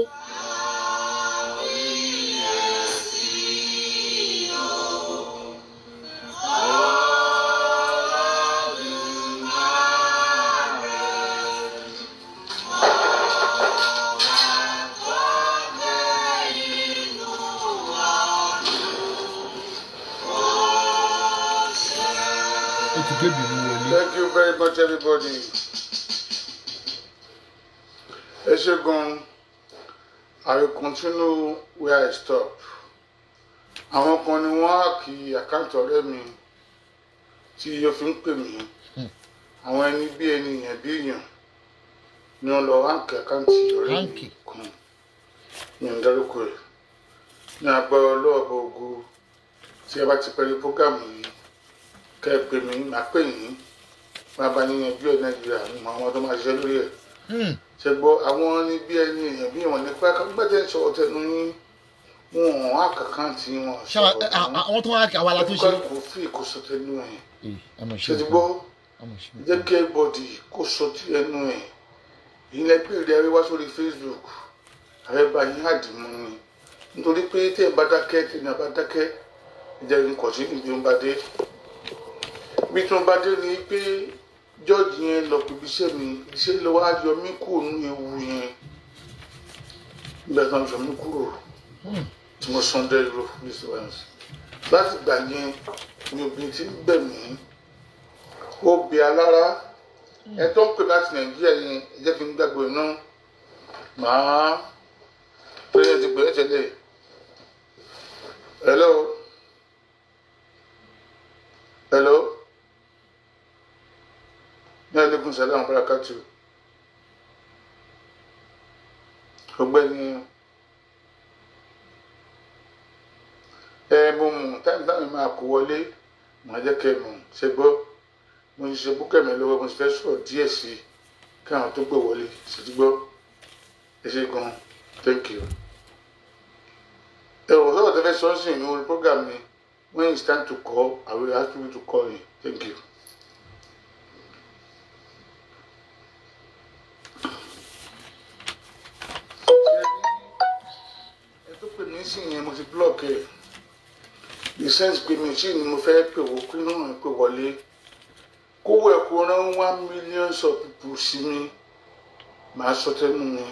Thank you very much, everybody. Ẹ ṣé gan. I will continue where I stop. Àwọn kan ni wọ́n á kí àkáǹtì ọ̀rẹ́ mi tí yóò fi ń pè mí. Àwọn ẹni bí ènìyàn bí èèyàn ni wọ́n lọ ránkì àkáǹtì ọ̀rẹ́ mi kan. Mi ò dárúkọ ẹ̀. Ní agbára ọlọ́ọ̀bọ ògo tí ẹ bá ti pẹ̀lú prógámù yìí kẹ́ ẹ pè mí máa pè yín máa bá yín yanjú ẹ̀ Nàìjíríà mọ àwọn tó máa ṣiṣẹ́ lórí ẹ̀. Ṣé gbọ́ àwọn ní bí ẹni èèyàn bí ìwọ̀n nípa gbẹ́tẹ̀ ń sọ̀rọ̀ tẹnu yín wọn á kankan tí wọn sọ̀rọ̀ àwọn tó wá kí àwa la tó ṣe. kò fi ìkóso tẹnu ẹ̀. Ṣé ti gbọ́ jẹ́ kí everybody kó sọ tí ẹnu ẹ̀ ilẹ̀ pé ìrẹ́ wá sórí Facebook ààrẹ bá yín àdìmú ni nítorí pé tẹ́ ẹ bá dákẹ́ tẹ́ ẹ bá dákẹ́ ìjẹ́ nǹkan sí ibi tó ń bá dé bí tó ń bá dé ni pé jọ́ọ̀jì yẹn lọ pé iṣẹ́ mi iṣẹ́ lọ́wọ́ á yọ mí kúrò nínú ewu yẹn nígbà tí wọ́n yọ mí kúrò tí mo san €100 fún insurance láti gbà yẹn ni obìnrin tí ń bẹ̀ mí ó bẹ alára ẹ tó ń pè láti Nàìjíríà yẹn ẹ jẹ́ kí n gbàgbọ́ iná màá pé ti pè é tẹ́lẹ̀ hello. Ní alaikum salaam barakatuh. Ọ̀gbẹ́ni mo mú táìmù táwọn máa kó wọlé màá jẹ́ kẹ́ mọ̀ ṣe gbọ́ mo ṣe búkẹ́ mi lọ́wọ́ mo sì fẹ́ sọ̀rọ̀ díẹ̀ sí i káwọn tó gbé wọlé ṣe ti gbọ́ ẹ ṣe gan thank you. ẹ wò sọ́wọ́ tẹ́fẹ́ sọ́ọ́sì ní orí program mi when it's time to call I will ask you to call me thank you. ẹ tó pè mí sí yẹn mo ti block ẹ the sense pé mi sí ni mo fẹ́ pè wò kí ló ń pè wọlé kówó ẹ̀ kó rán 1 million of people sí mi màá sọ tẹnu mi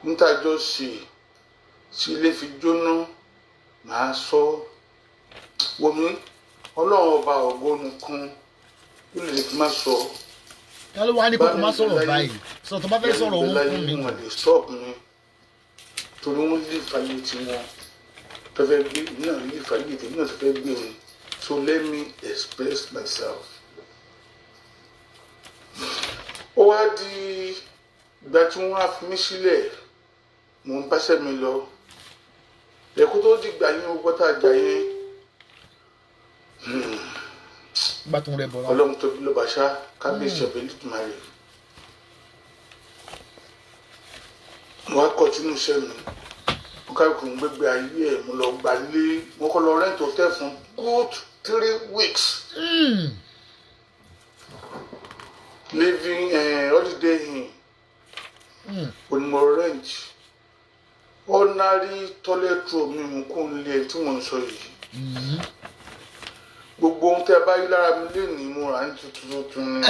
nítajọ́ sí ilé fi jóná màá sọ wọmi ọlọ́run ọba ògo nìkan ó lè fi má sọ. ká ló wá ní kókó má sọ̀rọ̀ báyìí sọ tó bá fẹ́ sọ̀rọ̀ òun fún mi. wọ́n lè stop mi torí wọ́n lè fàyè tiwọn tó fẹ́ gbé náà lè fàyè tèmi náà tó fẹ́ gbé mi so let me express myself. ó wá di ìgbà tí wọ́n á fi mí sílẹ̀ mò ń báṣẹ́ mi lọ ẹ̀kú tó dìgbà yín ó gbọ́tà àjà yẹn gbàtún rẹ bọ̀rọ̀. ọlọ́run tóbi ló bá ṣá kábíyèsí ọ̀bẹ lùtùmáyé wọ́n á kọ́ sínú iṣẹ́ mi wọ́n ká ìkùn gbégbé ayé ẹ̀ mo lọ gbà lé mo kọ́ lọ rẹ́ǹtì hotel fún good 3 weeks. Living holiday in onímọ̀ rent ordinary toilet room mi mú kó n lé tí wọ́n ń sọ yìí gbogbo ohun tẹ́ bá yí lára mi lé ní mo rà ní tuntun ni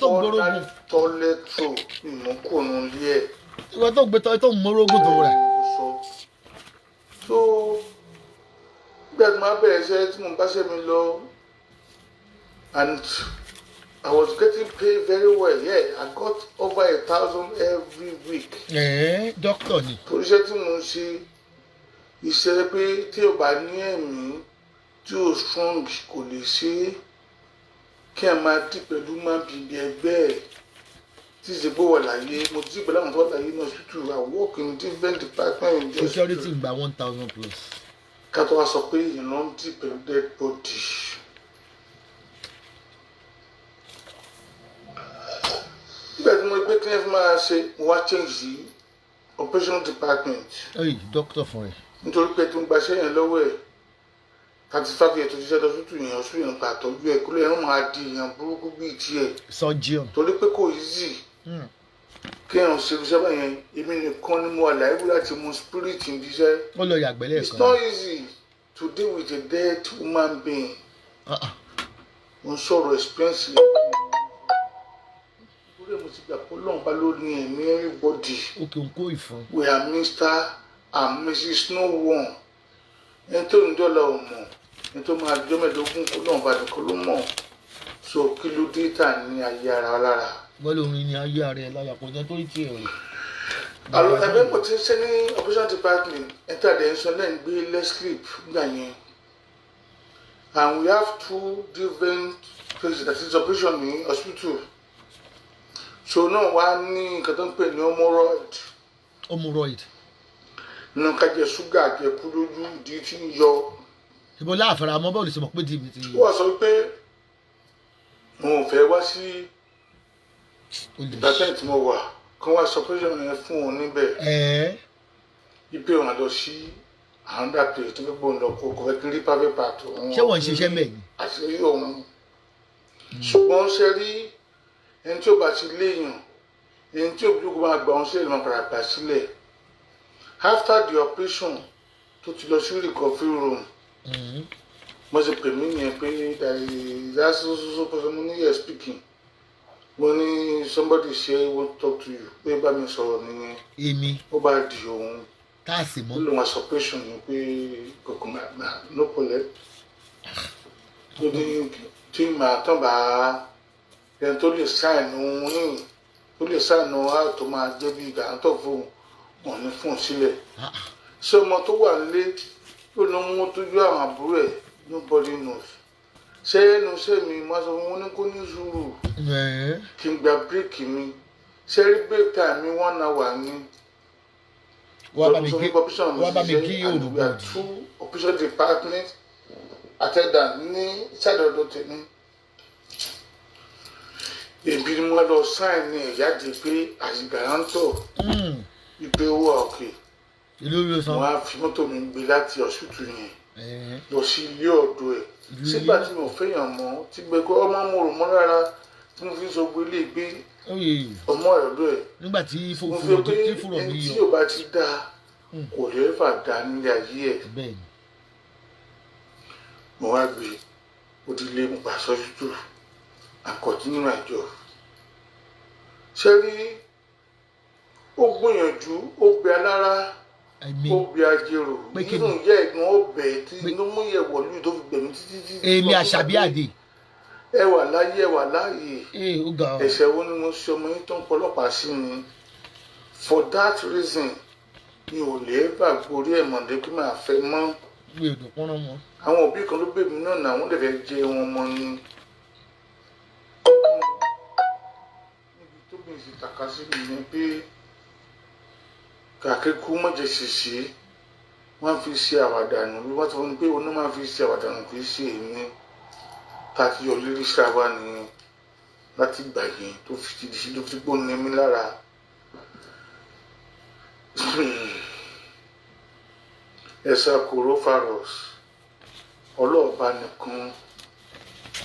ordinary toilet room mi mú kó n lé ẹ̀. ìwọ tó gbé tó ń mórógùn tó rẹ̀. so bí a ti máa bẹ̀rẹ̀ iṣẹ́ tí mo bá ṣe mi lọ and I was getting paid very well. Yeah, I got over 1,000 every week. Doctor ni. Torí iṣẹ́ tí mo ń ṣe iṣẹ́ pé tí o bá ní ẹ̀mí tí o strong kò lè ṣe kí ẹ máa dì pẹ̀lú máa bìbí ẹgbẹ́ ẹ̀ tí ìṣe bó wà láyé mo ti pẹ̀lú àwọn tó wà láyé ní hospital I work in different departments. Security gba 1,000 plus. Ká tó wá sọ pé ìran ń dì pẹ̀lú dead body. Nígbà tí mo gbé kí ẹ fi máa ṣe mo wá change the operational department. Doctor fún ẹ. Nítorí pé tí mo gbaṣẹ́ yẹn lọ́wọ́ ẹ̀ 35 years tó ti ṣe lọ́sùtù yẹn ọ̀sùn yẹn gbà tọ́jú ẹ̀ kó lè ẹ̀rọ máa di èèyàn burúkú bíi tiẹ̀. Surgeon. Torí pé kò easy kí èèyàn ṣe iṣẹ́ báyẹn èmi nìkan ni mo wà láìpẹ́ láti mú spirit ń díṣẹ́. ó lọ yàgbẹ́ lẹ́ẹ̀kan. It's not easy to deal with a dead human being. Mo ń sọ̀rọ̀ experience yẹn. Mo ti gbà pé Ọlọ́run bá ló ní ẹ̀mí everybody. Òkè ń kó ìfún. We are Mr. and Mrs. No one. Ẹni tó ń dọ́là ò mọ̀, ẹni tó máa jọ́ mẹ́ẹ̀ẹ́dógún kó náà bá nìkan ló mọ̀. So kí ló dé tà ní ayé ara lára? Bọ́lá orin ni ayé ara ẹ̀ láyà kò jẹ́ tó rí tiẹ̀ rẹ̀. Àlọ́ ẹgbẹ́ mo ti ń ṣe ní operation department ẹ̀ta dẹ̀ ń sọ lẹ́yìn gbé less sleep nígbà yẹn. And we have 2 different places that is operation ní hospital. So náà wá ní nǹkan tó ń pè ní hemorrhoid. Hemorrhoid. Nínú ká jẹ ṣúgà jẹ kú lójú ìdí tí ń yọ. Ìbò láàfẹ́ra mọ́ bọ́ọ̀lù sọ pé dìbì ti. Wọ́n sọ pé mo fẹ́ wá sí ìdájọ́ tí mo wà kán wá sọ pé yẹn fún òun níbẹ̀. Ipe òun lọ sí another place tó gbogbo ọ̀nà kò fẹ́ kí rí private part òun. Ṣé wọ́n ń ṣiṣẹ́ mẹ́yìn? Àṣírí òun. Ṣùgbọ́n ṣe rí ẹni tí ó bá ti léèyàn ẹni tí òbí kò máa gbà wọn sílẹ̀ máa padà gbà sílẹ̀ after the operation tó ti lọ sí recovery room mo ṣe pè mí nìyẹn pé ìdásóso pẹ̀lú mo ní yẹ speaking mo ní somebody say want to talk to you pé bá mi sọ̀rọ̀ nìyẹn èmi ó bá di òun káàsì mọ́ ó lè wọn operation ni pé kòkò máa no problem tó ní tí màá tán bá ẹni tó lè sáìnù yìnyín tó lè sáìnù á tó máa jẹ́ bí gàǹtọ̀ fún wọn ní fún sílẹ̀ ṣé ọmọ tó wà nílé ló ní wọn tó yọ àwọn àbúrò ẹ̀ nobody knows ṣé ẹnu ṣé mi máa sọ wọn ní kó ní sùúrù kí n gba bíréèkì mi ṣé rí break time mi 1 hour ní wọ́n bá mi gé òrùbọ̀ operation department attendant ní ṣàdọ̀dọ̀ tèmi èbí ni wọ́n lọ sáìn ní ìyáde pé àṣìgbàrántọ̀ ìgbé owó òkè wọ́n á fi mọ́tò mi gbé láti ọ̀ṣùtù yẹn lọ sí ilé ọ̀dọ̀ ẹ̀ sígbà tí mo fẹ́yàn mọ́ tí gbẹ̀gbẹ́ ọmọ mo rò mọ́ rárá tí mo fi sọ gbé lè gbé ọmọ ọ̀dọ̀ ẹ̀ nígbà tí mo fi pé ẹni tí ò bá ti dáa kò lè fà dá nílé ayé ẹ̀ mo wá gbé òdìlé mo gbà sọ́jútù àkọ́tí nínú àjọ ṣé rí ó gbìyànjú ó bẹ alára ó bẹ ajérò nínú ìyá ẹ̀gbọ́n ó bẹ tí inú mú yẹ wọ̀lú tó fi gbẹ̀mí títí. èmi Àṣàbí Àdè. ẹ wà láyé ẹ wà láàyè ẹ̀ṣẹ̀ wo ni mo ṣe ọmọ yín tó ń pọlọ́pàá sí mi for that reason mi ò lè bá gorí ẹ̀ mọ̀dé pé màá fẹ́ mọ́. àwọn òbí kan ló bèbí náà náà wọ́n lè fẹ́ jẹ wọn mọ́ ni. níbi tó bí ìsìn tàka sí mi ni pé kàkékù mọ̀jẹ̀ ṣèṣe wọ́n fi ṣe àwàdànù bí wọ́n ti wọ́n ní pé òun náà máa fi ṣe àwàdànù kì í ṣe èmi tá a fi yọ lérí sábà ni láti gbà yẹn tó fi ti di sí tó fi gbó ní mi lára. ẹ̀sà coronavirus ọlọ́ọ̀bá nìkan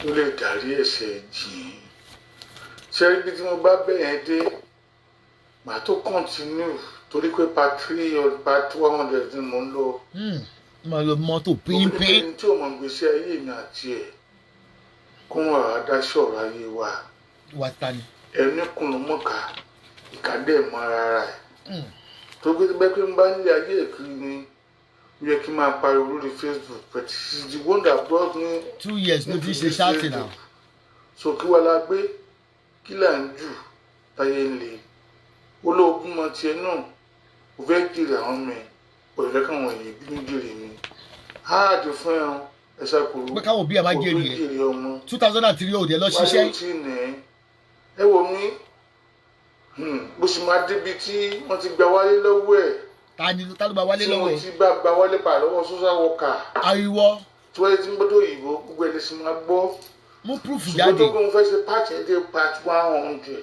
ló lè dárí ẹ̀ṣẹ̀ jìn ṣé ibi tí mo bá bẹ̀yẹn dé màá tó continue torí pé part 3 or part 100 ni mo ń lọ. máa lọ mọ́tò pínpín. ẹni tí ò mọ̀ gbèsè ayé mi àti ẹ̀ kó wọn àdáṣọ ọ̀rọ̀ ayé wa. wà á ta ni. ẹni kùnú mọ̀ká ìkàdé mọ́ ara ẹ̀. tó gbé bẹ́ẹ̀ pé ń bá nílé ayé èkìrí ni ó yẹ kí n máa pariwo lórí Facebook but she is the one that brought me. 2 years ló ti ṣe ṣáàtì náà. so kí wàá la gbé kí là ń jù táyé ń le olóògùn mọ tiẹ̀ náà ò fẹ́ jèrè àwọn ọmọ ẹ̀ òye fẹ́ káwọn èèyàn bínú jèrè mi háàdì fún ẹran ẹ̀ṣà kúrú pé káwọn òbí ẹ̀ máa jèrè ẹ̀ ọmọ 2003 òde lọ ṣiṣẹ́. wáyé tí nì ẹ wò mí bó ṣe máa débi tí wọ́n ti gba wálé lọ́wọ́ ẹ̀ ta ló gba wálé lọ́wọ́ ẹ̀ tí wọ́n ti bá gba wálé pa lọ́wọ́ social worker. ariwo. tí wọ́n ti ń gbọ́dọ̀ òyìnbó gbogbo ẹ̀ lè ṣe máa gbọ́. mú proof jáde. ṣùgbọ́n tó kún un fẹ́ ṣe part ẹ̀ dé part 100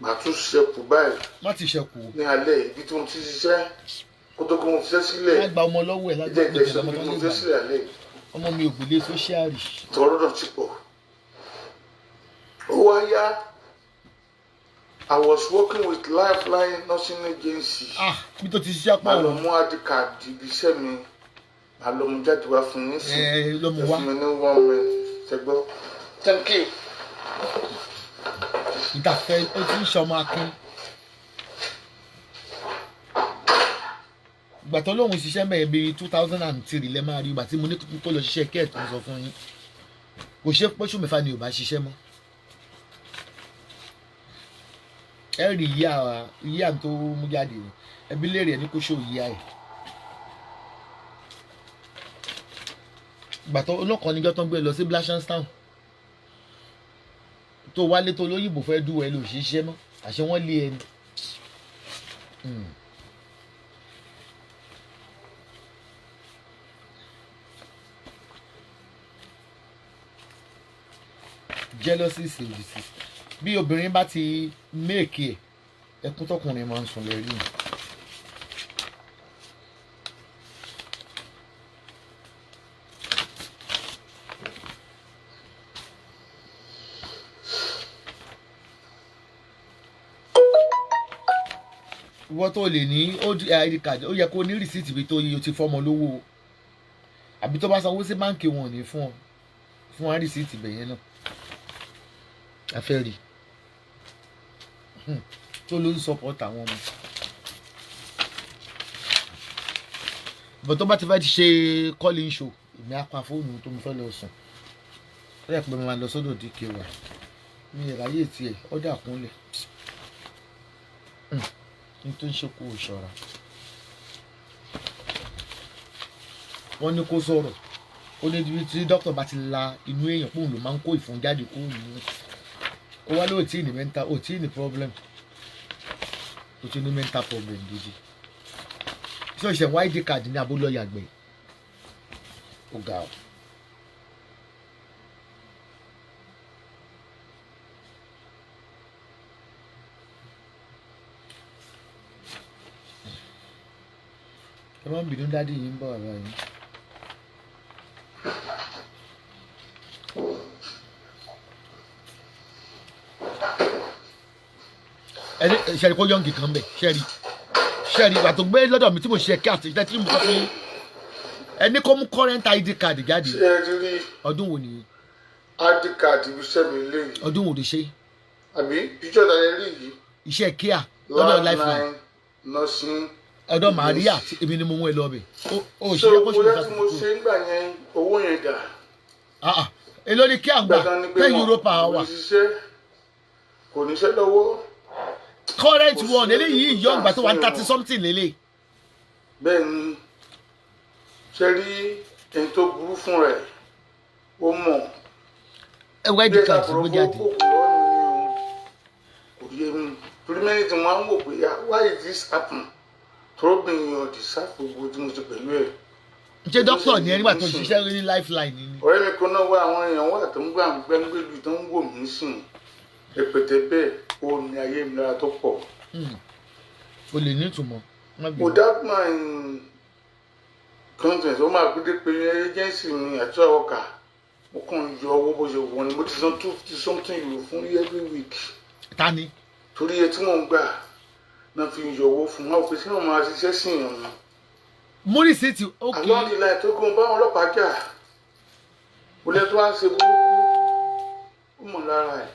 màá tún ṣẹkù báyìí. má ti ṣẹkù. ní alẹ́ ibi tí mo ti ṣiṣẹ́ kó tó kó mo ṣiṣẹ́ sílẹ̀. má gba ọmọ lọ́wọ́ ẹ̀ lágbàá ìjẹ́ ìjẹ́sọ bí mo ṣiṣẹ́ sílẹ̀ alẹ́. ọmọ mi ò gbélé sóṣíàrì. tọrọ náà ti pọ̀. ó wá yá I was working with Lifeline Nursing Agency. bí tó ti ṣiṣẹ́ pọ̀. màá lọ mú ID card ibi iṣẹ́ mi màá lọ mú jáde wá fún yín sí. lọ mú wá. ẹ fún mi ní 1 minute ṣẹgbọ́. Thank you. ìdàfẹ́ ó ti ń ṣọmọ akin. ìgbà tó lóun ṣiṣẹ́ mẹ́rin bíi 2003 lẹ́ máa rí ìgbà tí mo ní kó lọ ṣiṣẹ́ kẹ́ẹ̀tì mo sọ fún yín kò ṣe pọ́ṣù mẹ́fà ni ò bá ṣiṣẹ́ mọ́. ẹ rí ìyá tó mú jáde ẹbí léèrè ẹni kó ṣó ìyá ẹ̀. ìgbà tó olókan níjọ́ tó ń gbé lọ sí Blanchardstown tó wálé tó lóyìnbó fẹ́ dúró ẹ lò ṣiṣẹ́ mọ́ àṣẹ wọ́n lé ẹni. jealousy is a disease bí obìnrin bá ti méèkì ẹ ẹkún tọkùnrin máa ń sùn lẹ́rí mi. ìwọ tó lè ní ID card ó yẹ kó ní rìsíìtì bí tó yẹ o ti fọmọ lówó àbí tó bá sanwó sí báǹkì wọn ò ní fún wa rìsíìtì bẹ̀yẹn náà afẹ́rí tó ló ń support àwọn ọmọ bọ̀ tó bá ti fẹ́ ti ṣe calling show èmi á pa fóònù tó mo fẹ́ lọ sùn ó yẹ pé mo máa lọ sọ́dọ̀ dk wa mi ìráyè tiẹ̀ ọ̀dà kúnlẹ̀ ní tó ń ṣe kó o ṣọ́ra wọ́n ní kó sọ̀rọ̀ ó ní ibi tí dókítà bá ti la inú èèyàn pòun ló máa ń kó ìfun jáde kó nínú ó wá lóò tí ì ní mental ó tí ì ní problem ó tí ì ní mental problem gidi tí ó ṣe wá ID card ní abúlé ọ̀yàgbẹ́ ó ga ọ́ wọ́n ń bínú dádì yìí ń bọ̀ ọ̀rọ̀ yìí. ẹni ṣẹ́ni kó yọ̀ǹgì kan bẹ̀ ṣẹ́ni ìgbà tó gbé lọ́dọ̀ mi tí mo ṣe kí àti ìtẹ́tí mo sọ fún yín ẹni kó mú current ID card jáde. ṣé ẹ ti rí ọdún wo nìyí. ID card ibiṣẹ́ mi léyìí. ọdún wo ló ṣe. àbí píṣọ́ ta yẹn rí yìí. iṣẹ́ kíá lọ́dọ̀ lifeline. nursing. ọ̀dọ̀ Maria èmi ni mo mú ẹ lọ bẹ̀. o ṣe é kó ṣe é tí mo ṣe ń gbà yẹn owó yẹn dà. èló ni kí à ń gbà 10 euro per hour. kò níṣẹ́ lọ́wọ́. current one eléyìí yọ̀ ǹgbà tó 130 something lélẹ̀. bẹ́ẹ̀ ni ṣe rí ẹni tó burú fún rẹ̀ ó mọ̀. ẹ wá ID card ló jáde. kò yé mi torí mẹ́rin tí wọ́n á wò pé why is this happen tọ́rọ́bìnrin ọ̀dì sáfògbò tí mo ti pẹ̀lú ẹ̀. ṣé dókítà ní ẹni wà tó ṣiṣẹ́ ní lifeline ni. ọ̀rẹ́ mi kan náà wá àwọn èèyàn wà tó ń gbà ń gbẹ́ngbẹ́lú tó ń wò mí sìn rẹpẹtẹ bẹ́ẹ̀ ó ní ayé mi lára tó pọ̀. o lè ní ìtumọ̀. without my consent ó máa gbé pé agency mi àti ọkà mo kàn yọ owó bó ṣe wọ́n ni mo ti san 250 something euro fún every week. ta ni. torí iye tí mò ń gbà náà fi yọ owó fún wọn òfin tí wọn máa ṣiṣẹ́ sí yàn ni. múrí sí ti ó kì í. àwọn ìlà tó kún báwọn ọlọ́pàá jà olè tó wá ṣe burúkú ó mọ̀ lára ẹ̀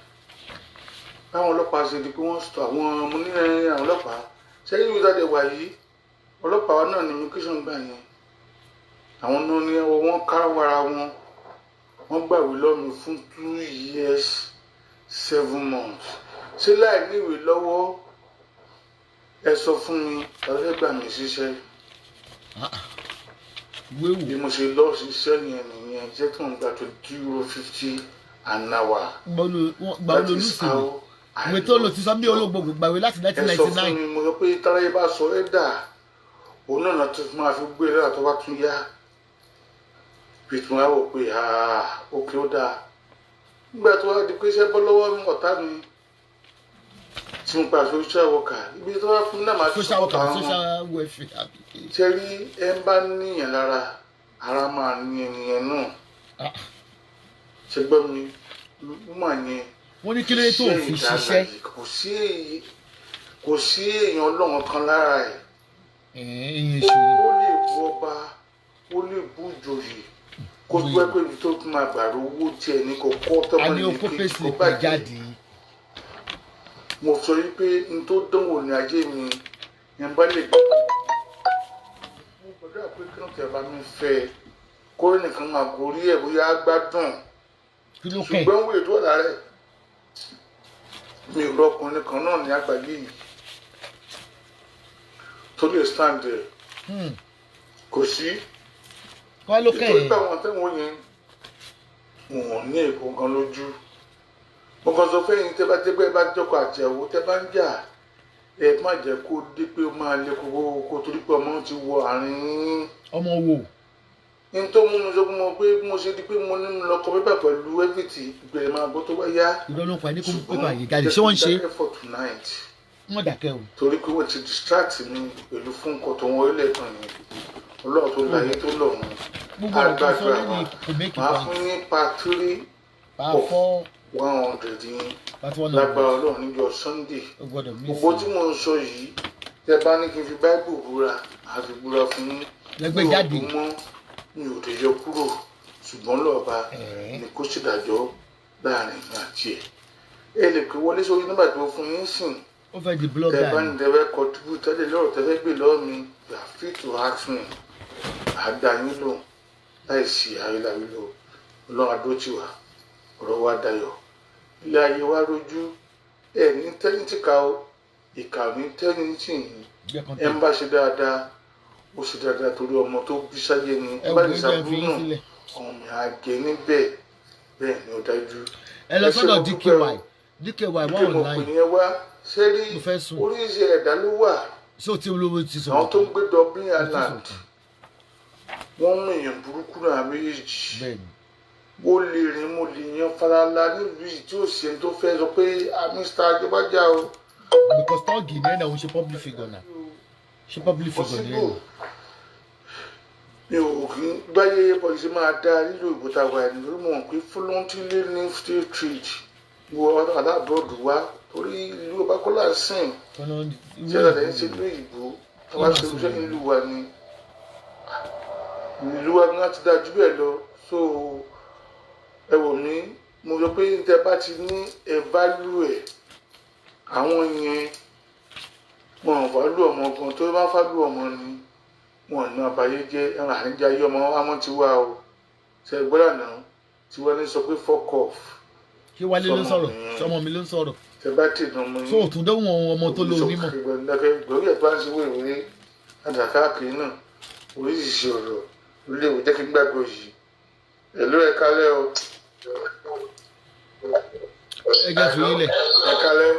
báwọn ọlọ́pàá ṣe di pé wọ́n sọ àwọn ọmọ onírẹ̀ẹ́rẹ́ àwọn ọlọ́pàá sẹ́yìn ìwé jáde wà yìí ọlọ́pàá náà ní immigration gbà yẹn àwọn náà ní wọ́n káràwárà wọ́n gbàwé lọ́mi fún 2 years 7 months ṣé láì ní ìwé lọ́wọ́ ẹ sọ fún mi ọ̀rẹ́ gbà mí ṣiṣẹ́ bí mo ṣe lọ ṣiṣẹ́ yẹn nìyẹn jẹ́ tí wọ́n gbà tó €50 an hour. gbàwé lolúsìn ìwé tó lò ti sọ bí olóògbé gbàwé láti 1999. ẹ sọ fún mi mo sọ pé táráyé bá sọ ẹ dà òun náà tó máa fi gbé lọ́la tó bá tún yá bí tí wọ́n á wò pé òkè ó dáa nígbà tó wá di pé iṣẹ́ bọ́ lọ́wọ́ ọ̀tá mi tí mo pa social worker ibi tó wá fún náà máa social worker social welfare. ṣe rí ẹ ń bá níyàn lára ara máa ní ènìyàn náà ṣe gbọ́ mi mà yẹn. wọ́n ní kí ló dé tó fi ṣiṣẹ́. kò sí èèyàn ọlọ́run kan lára ẹ̀. èèyàn ìṣòro. ó lè bu ọba ó lè bu ìjòyè kó tó pẹ́ pé ibi tó tún máa gbàrú owó tiẹ̀ ní kò kọ́ tọ́mọ ní kejì kó bàjẹ́. mo sọ yìí pé n tó dánwò ní ajé mi yẹn bá lè gbà. mo gbọ́dọ̀ pé kí ló tẹ̀ bá mi fẹ́ kó nìkan máa gorí ẹ̀ bóyá gbádùn ṣùgbọ́n wo ètò ọ̀la rẹ̀ mi ò rọkùnrin kan náà ní àgbáyé yìí tó lè stand there kò sí nítorí pé àwọn tẹ́wọ̀n yẹn wọ́n ní èkó gan lójú mo kàn sọ fẹ́yìn tẹ́ bá jọkọ̀ àtìyàwó tẹ́ bá ń jà ẹ má jẹ́ kó dé pé ó máa lé kó torí pé ọmọ ti wọ àárín. ọmọ wo. n tó mú mi sọ fún mi pé mo ṣe di pé mo ní lọ kọ pépà pẹ̀lú everything ìbẹ̀rẹ̀ máa gbọ́ tó bá yá. ìrọ̀lú pa ní kó pépà yìí jáde ṣé wọ́n ń ṣe. wọ́n dàkẹ́ o. torí pé wọ́n ti distract mi pẹ̀lú fún nǹkan tó wọ́n ilé kan yẹn ọlọ́run tó láyé tó lọ́run àgbàdúrà wa máa fún ní part 3 of 100 yín lágbára ọlọ́run níjọ́ Sunday gbogbo tí mo ń sọ yìí tẹ́ bá ní kí n fi Bible búra àfi búra fún lẹ́gbẹ̀jáde mi ò lè yọ kúrò ṣùgbọ́n lọ́ọ̀ba ni kó ṣèdájọ́ láàrin ìgbà tiẹ̀ ẹ lè pè wọlé sórí nígbà tó fún yín sìn ó fẹ́ di blogger tẹ́ bá ní tẹ́fẹ́ contribute tẹ́lẹ̀ lọ́rọ̀ tẹ́fẹ́ gbé lọ́wọ́ mi you are free to ask me àdá yín lò láì sí àríláwí lò ọlọ́run adótìwá ọ̀rọ̀ wa dayọ̀ ilé ayé wa rojú ẹ ní tẹ́nìtìkà o ìkà ní tẹ́nìtì yìí ẹ ń bá ṣe dáadáa ó ṣe dáadáa torí ọmọ tó bí sáyé ni bá ní sàbúrú náà ọmọ mi á gé níbẹ̀ bẹ́ẹ̀ ni ó dájú. ẹ lọ sọ́dọ̀ DKY wà online. mo pè ní ẹ wá ṣé rí oríṣi ẹ̀dá ló wà. ṣé o ti olówó ti sọ. àwọn tó ń gbé Dublin Island wọ́n mú èèyàn burúkú náà méjèèjì ó lè rìn mo lè yan falala nílùú yìí tí ó ṣe tó fẹ́ sọ pé Mr. Adébájá o. because tọ́ọ̀gì ní ẹ̀ náà ó ṣe public figure náà ṣe public figure ní ẹ̀. mi ò kí ń gbáyé pọ̀lìsì máa dá nílò ìbò tá a wà ní lórí mọ̀ pé fúlọ́ntìlé ní state trade wo aláàbọ̀dù wá torí ìlú ọba kọ́lá sìn ṣé ẹ̀dá ń ṣe ìlú ìbò táwa ṣe oúnjẹ nílùú wa ni ìlú wa ní láti dájú bẹ́ẹ̀ lọ so ẹ wò mí mo sọ pé tẹ bá ti ní ẹ válù ẹ àwọn yẹn wọn ò válù ọmọ gan tó bá válù ọmọ ni wọn ní àbáyé jẹ ẹran àníjà ayé ọmọ àwọn ti wá o ṣe gbọ́dọ̀ náà tí wọ́n ní sọ pé fuck off. kí wálé ló sọ̀rọ̀ sọmọ mi ló ń sọ̀rọ̀. tẹ bá tì dùn mọ́ yín. so òtún dóhùn ọmọ tó lò onímọ̀. gbòógì ẹ̀ bá ń ṣe wéwèé àdàkáàkiri náà oríṣiríṣi ọ̀rọ̀ ilé ìwé jẹ́ kí n gbàgbọ́ yìí èlò ẹ̀ kálẹ̀ o. ẹ jẹ́ fi ilẹ̀. ẹ kálẹ̀.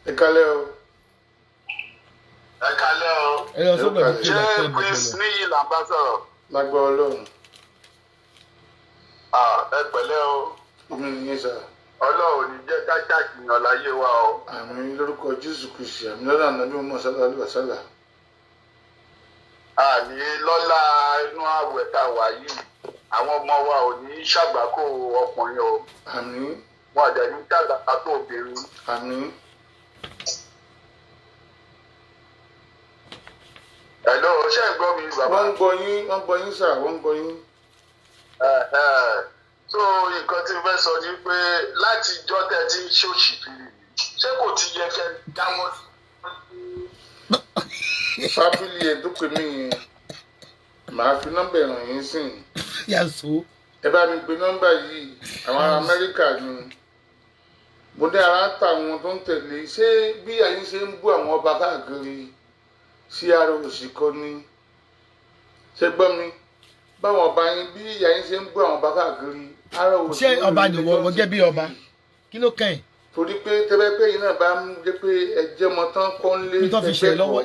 ẹ kálẹ̀ o. ẹ kálẹ̀ o. ẹ lọ sọ́dọ̀ mi kí ṣé lọ fẹ́ mi Prince pẹ̀lú. Níyì là ń bá sọ̀rọ̀. lágbọ́ ọlọ́run. ẹ pẹ̀lẹ́ o. omi nìyẹn sà. ọlọ́run ní jẹ́ kájà kìyàn láyé wa o. àmín lórúkọ Jésù Kristi àmín lọ́la nàbí ọmọ sálà ló wà sálà. àní lọ́lá inú àwẹ̀ tá a wà yìí àwọn ọmọ wa ò ní ṣàgbákò ọkùnrin o. àmín. wọn àjẹ́ ní ṣàgbákò obìnrin. àmín. ẹ̀lọ́ ṣé ń gbọ́ mi bàbá. wọ́n ń gbọ́ yín sà wọ́n ń gbọ́ yín. so nǹkan tí mo fẹ́ sọ ni pé láti jọ́ tẹ́ ti ń ṣòṣì kiri ṣé kò ti yẹ kẹ́ dáwọ́ sí. fábílì ẹ̀ tó pè mí yẹn màá fi nọ́mbà ẹ̀ràn yín sìn. yàtọ̀. ẹ bá mi pe nọ́mbà yìí àwọn Amẹ́ríkà ni mo ní ara ń ta àwọn tó ń tẹ̀lé ṣé bí àyín ṣe ń bú àwọn ọba káàkiri sí ara òsì kan ni ṣe gbọ́ mi báwọn ọba yín bí àyín ṣe ń bú àwọn ọba káàkiri ara òsì. ṣé ọba ni wọ́n jẹ́ bí ọba kí ló kàn yín. torí pé tẹ́lẹ̀ yìí náà bá ń jẹ́ pé ẹjẹ́ mọ tán kọ́ ń lé ìtọ́ fi ṣẹ̀ lọ́wọ́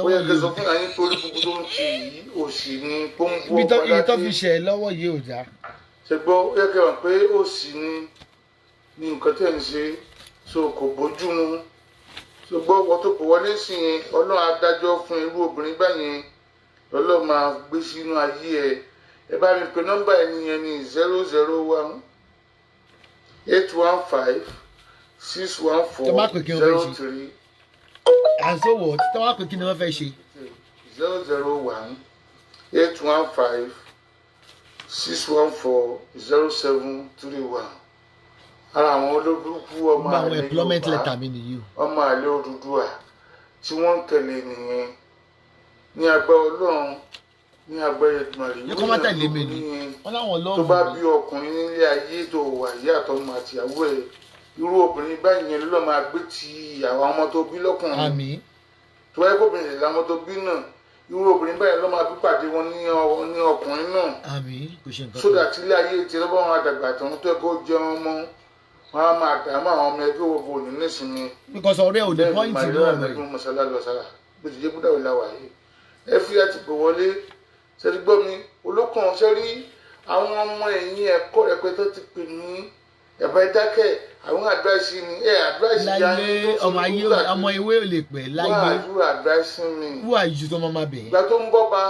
bóyá kẹsàn fún àyín torí gbogbo tó ń ti yìí òsì ni tó ń bú ọba láti. ìtọ́ fi ṣẹ̀ lọ́wọ́ yìí ò já. ṣe gbọ́ ó yẹ kẹwàá pé òsì ni nǹkan tẹ̀ ń ṣe so kò bójú mu so gbọ́ wọ́n tó kò wọlé sí yẹn ọlọ́run adájọ́ fún irú obìnrin báyẹn lọ́lọ́ máa gbé sínú ayé ẹ bá mi pe nọ́mbà ẹni yẹn ní 001 815 614 03. àǹsó wọ̀ tí wọ́n á pè kí ni wọ́n fẹ́ ṣe. 001 815 614 0731. ara àwọn olóbùrúkú ọmọ àlè employment letter mi nìyí o. ọmọ àlè Odùduwà tí wọ́n ń tẹ̀lé nìyẹn ní agbẹ́ ọlọ́run ní agbẹ́ ìdùnnàrí. ní kọ́ má tẹ̀lé mi ni wọ́n láwọn lọ́ọ̀mù. tó bá bí ọkùnrin nílé ayé tó wà yí àtọmọ àtìyàwó ẹ̀ irú obìnrin báyìí yẹn ló máa gbé ti àwọn ọmọ tó bí lọ́kùnrin. àmín. tó wáyé kóbìnrin lè lámọ tó bí náà irú obìnrin báyìí ló máa bí pàdé wọn ní ọkùnrin náà. àmín kò ṣe nǹkan. sódà tí ilé ayé ti lọ́bọ̀ wọn àdàgbà tó ń tẹ́ kó jẹun mọ́ wọn á máa dààmú àwọn ọmọ ẹgbẹ́ gbogbo òní nísìnyí. because ọ̀rẹ́ ò ní pọ́ìntì náà rẹ̀. bẹ́ẹ̀ ni mọ̀sálá lọ sára bó ti jẹ́ kúdà òun láwà yìí. ẹ fi àti pè wọlé ṣẹ́ni gbọ́ mi olókùn ṣe rí àwọn ọmọ ẹ̀yìn ẹ̀kọ́ rẹpẹtẹ ti pè mí ẹ̀bá ìdákẹ́ àwọn àdúráìsì ni àdúráìsì yá ní ọmọ ìwé ò lè pẹ́ láyé. wọ́n àdúrà àdúráìsì mi. wúwà ìjù tó máa bẹ̀. ìgbà tó ń bọ́ ba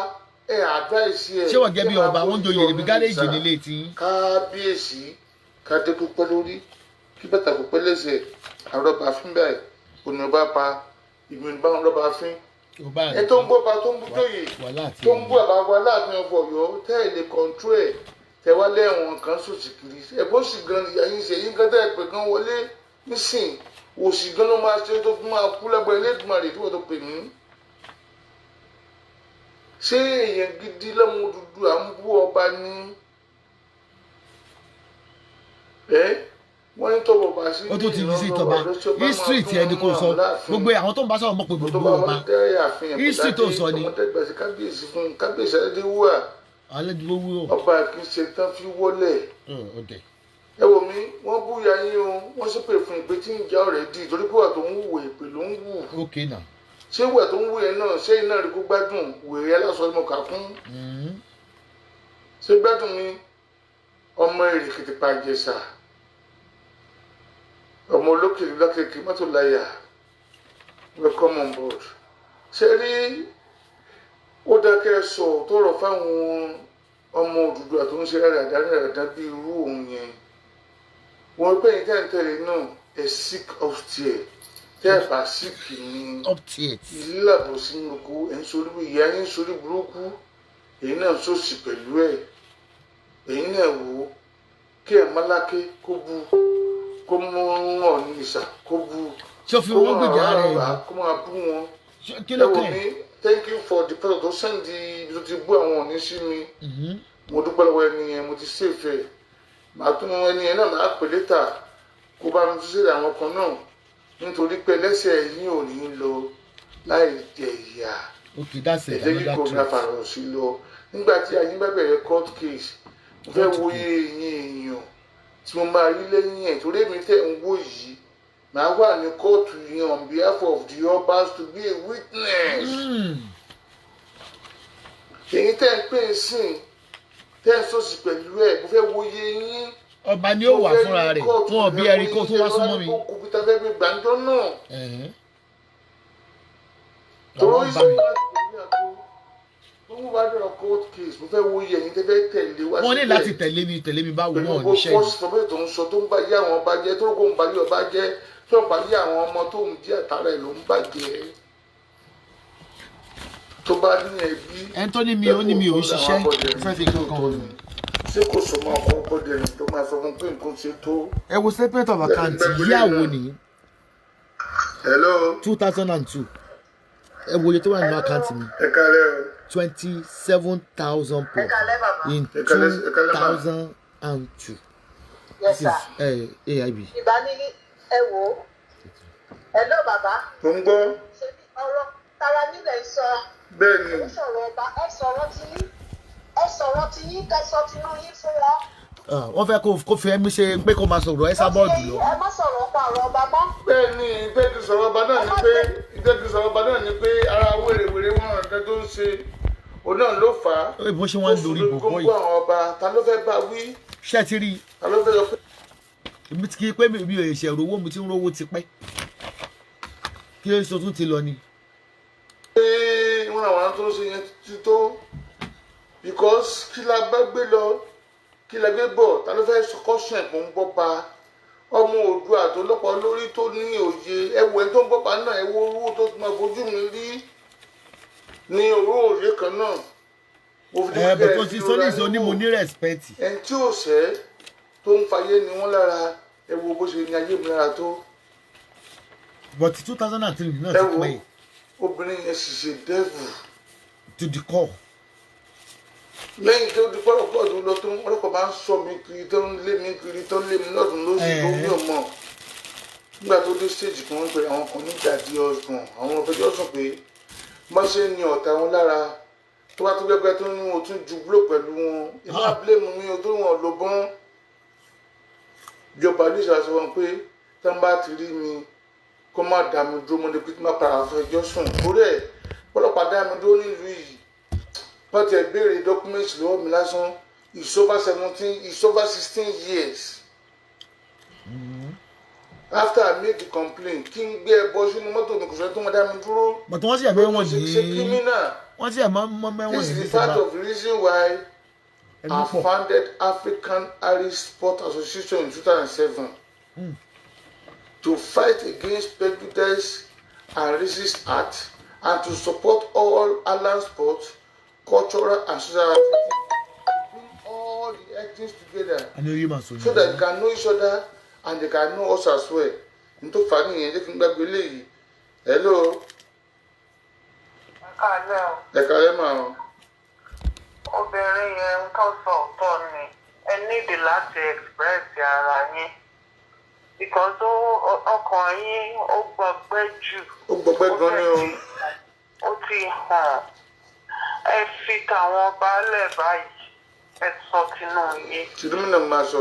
àdúráìsì ẹ̀. ṣé wọ́n gẹ́ bí ọba wọ́n ń joyè níbi gáréèjì nílé tí. kábíyèsí kádé pípẹ́ lórí kí bàtà pípẹ́ lẹ́sẹ̀ àrọ́bà fín bẹ́ẹ̀ òní ọba pa ìgbìmọ̀ bá wọn lọ́ba fín. ẹ tó ń bọ́ ba tó ń bú joyè tó ń bú àbá wa láàfin ọ̀fọ̀ Ọ̀yọ́ tẹ́ ẹ̀ lè kọ̀ǹtró ẹ̀ tẹwálé ẹ̀wọ̀n kan sòsì kiri ẹ̀bọ́ sì gan ìyá yín ṣe yín gẹ́gẹ́ ẹ̀pẹ̀ gan wọlé nísìn òsì gan ló máa ṣe tó fún máa kú lẹ́gbẹ̀ẹ́ Elédùmarè tí wọ́n tó pè mí. ṣé èèyàn gidi lọ́mọ Odùduwà ń bú ọba ní wọ́n ní tọ́wọ́ bá sí. ó tó ti di sí ìtọ́ba history ti ẹni kò sọ gbogbo àwọn tó ń bá sọ̀rọ̀ mọ̀ pé gbogbo ọba history tó sọ ni. kábíyèsí fún kábíyèsí adéwúwà ọba kì í ṣe tán fi wọlé. ẹ wò mí wọ́n bú ya yín o wọ́n sì pè fún ìpè tí ń já ọ̀rẹ́ dì torí pé wà tó ń wù èpè ló ń wù. ṣé wà tó ń wù yẹn náà ṣé iná rí kó gbádùn wèrè aláṣọ ọmọ kàkún. ṣé gbádùn mi ọmọ Èrìkìtì pàjẹsà ọmọ olókèlè lọ́kèké mọ́tò láyà welcome on board. ṣé rí ó dákẹ́ sọ tọrọ fáwọn ọmọ Odùduwà tó ń ṣe dáadáa bí irú òun yẹn wọ́n pè ní tẹ́ǹtẹ́lẹ̀ náà ẹ̀ sick upstairs tẹ́ ẹ̀ bá sick ní ilé làbọ̀ sínú oko ẹ̀ ń sori ìyá yín sori burúkú èyí náà sòsì pẹ̀lú ẹ̀ èyí náà wò ó kí ẹ̀ máláké kó bu kó mú wọn ní ìsà kó bu kó máa bú wọn ẹ wò mí. Thank you for the person tó send ibi tó ti bú àwọn òní sí mi. Mo dúpẹ́ lọ́wọ́ ẹni yẹn mo ti save ẹ̀. Màá tún ẹni yẹn náà máa pè létà kó bá mi tún sílẹ̀ àwọn kan náà nítorí pé lẹ́sẹ̀ yín ò ní lọ láì jẹ ìyà. Ẹ̀jẹ̀ kí kò gba fàrọ̀ sí lọ. Nígbà tí ayé bá bẹ̀rẹ̀ court case mo fẹ́ wo iye èèyàn tí mo máa rí lẹ́yìn ẹ̀ torí èmi tẹ̀ ń wò yìí. Màá wà ní kóòtù yẹn on behalf of the Obas to be a witness. Èyí tẹ́ ń pè sìn tẹ́ ń sọ̀sì pẹ̀lú ẹ̀ mo fẹ́ wo iye yín. Ọba ni ó wà fúnra rẹ̀ fún ọbí ẹ̀rí kó tó wá súnmọ́ mi. Kò bí ta fẹ́ gbé gbàǹjọ́ náà. Tòró ìṣèjọba wọ́n bá dọ̀rọ̀ court case mo fẹ́ wo iye yín tẹ́ fẹ́ tẹ̀lé wá síbẹ̀. Wọ́n ní láti tẹ̀lé mi báwo náà níṣẹ́ yìí. Pẹ̀lú gbogbo fọ́ọ̀sì tó ń sọ tó ń bá yé àwọn ọba jẹ́ tó ń kó ń bá yé ọba jẹ́ tó ń bá yé àwọn ọmọ tó ń jẹ́ àtàrà ẹ̀ ló ń bàjẹ́. Tó bá ní ẹbí. Ẹni tó ní mi ò ṣiṣẹ́ fẹ́ fi kankan wọ̀ mí. Ṣé kò sọ ma ọkọ̀ ọkọ̀dẹ̀rìn tó máa sọ fún pé nǹkan ṣe tó? Ẹ wo statement of account yíyàwó nìyí. Hello. 2002 ẹ wo iye tó wà nínú àkáǹtì mi. Ẹ kálẹ́ o. 27,000 plus in 2002. Yes, sir. AIB. Ìbánilí ẹ wò ó. Hello bàbá. Mo ń gbọ́. Ṣé ọ̀rọ̀ tara nílẹ̀ sọ? Bẹ́ẹ̀ni. Ẹ sọ̀rọ̀ ọba ẹ sọ̀rọ̀ tí yín kẹsọ̀ tinú yín fún wọn. Wọ́n fẹ́ kó fi ẹ̀mí ṣe pé kó máa sọ̀rọ̀ ẹ sábọ́ọ̀dù lọ. Ẹ má sọ̀rọ̀ pa ọ̀rọ̀ ọba mọ́. Bẹ́ẹ̀ni ìdẹ́kun sọ̀rọ̀ ọba náà ni pé ara wèrèwèrè wọn ọ̀dẹ́ tó ń ṣe òun náà ló fà á. Bó ṣe wọ́n ń dorí gbogbo yìí. Gbogbo àwọn ọba ta ló fẹ́ bá wí. Ṣé ti rí i? Ta ló fẹ́ lọ pé. Èmi ti kí pé mi ò ṣe rówó mi ti ń rówó ti pẹ́. Kí ló ń sọ tún ti lọ ni? Pé wọ́n àwọn tó ń ṣe yẹn ti tó because kí la bá gbé lọ kí la gbé bọ̀ ta ló fẹ́ kọ́sùn ẹ̀pọ̀ ń bọ́ pa ọmọ Oòduà tó lọ́pọ̀ lórí tó ní òye ẹwọ ẹ tó ń bọ́ pa náà ẹwọ owó tó máa fojú mi rí ní owó òye kan náà. Bó tó ti sọ ní ìsọ ní mo ní respect. Ẹni tí ò sẹ́ tó ń fayé ni wọ́n lára ẹwọ bó ṣe ní ayé mi lára tó. But 2003 náà ti pẹ́. Obìnrin yẹn sì ṣe devil. To the core. Lẹ́yìn tó di pọ́lọ́pọ́ tó lọ tó ń ọlọ́pàá máa ń sọ mi kiri tó ń lé mi kiri tó ń lé mi lọ́dún lóṣù tó ní ọmọ nígbà tó dé stage kan wọ́n pe àwọn kan ní dàdí ọ̀sùn àwọn ọ̀fẹ́jọ́ ọ̀sùn pé má ṣe ní ọ̀tá wọn lára tó bá tó gbẹgbẹ tó ní o tún ju búlò pẹ̀lú wọn ìmọ̀ abúlé mu mi o tó wọn lò bọ́n ìjọba ní ìṣàṣọ wọn pé tó ń bá ti rí mi kó má dá mi dúró mọ́ ní pé má para àfẹjọ́ sùn torí ẹ̀ pọ́lọ́pàá dá mi dúró nílùú yìí wọ́n ti béèrè documents lọ́wọ́ mi lásán it's over 16 years. After I made the complaint kí n gbé ẹbọ sínú mọ́tò mi kò fẹ́ tó wọn dá mi dúró. But wọ́n sì ẹ̀ mẹ́wọ̀n ní ṣe criminal. Wọ́n sì ẹ̀ mẹ́wọ̀n ní This is the part of the reason why I founded African Irish Sport Association in 2007 to fight against prejudice and racist acts and to support all Island sports, cultural and social activities, bring all the ethnics together so that they can know each other and they can know us as well. Nítorí fani yẹn jẹ́ kí n gbàgbé léyìí. Hello. Ẹ kálẹ́ mà o. Obìnrin yẹn tó sọ ọ̀tọ̀ ni ẹ nídìí láti express ara yín because ọkàn yín ó gbọgbẹ́ jù. Ó gbọgbẹ́ gan ni o. Ó ti hàn ẹ fi tàwọn baálẹ̀ báyìí ẹ sọ tinú yín. Tìdúmí náà máa sọ.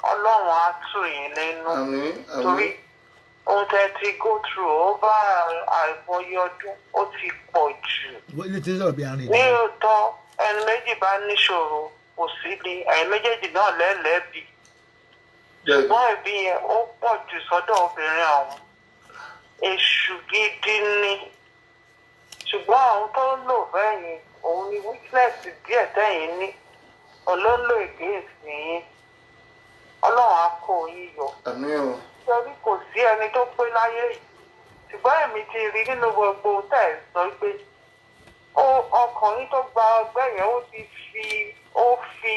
Ọlọ́run á tù yín nínú. Àmín àmín. Torí ohun tẹ́ ti go through ó bá àìmọye ọdún ó ti pọ̀ jù. Ní òótọ́ ẹni méjì bá níṣòro kò sí ní ẹ̀yin méjèèjì náà lẹ́lẹ́bí. Ṣùgbọ́n ẹ̀bí yẹn ó pọ̀ jù sọ́dọ̀ obìnrin ọ̀hún. Èṣù gidi ni. ṣùgbọ́n àwọn tó ń lò bẹ́yìn òun ni weakness díẹ̀ tẹ́yìn ní olóńlò against yín ọlọ́run á kó yín yọ. torí kò sí ẹni tó pé láyé yìí ṣùgbọ́n èmi ti rí nínú gbogbo tẹ̀ sọ pé ọkùnrin tó gba ọgbẹ́ yẹn ó fi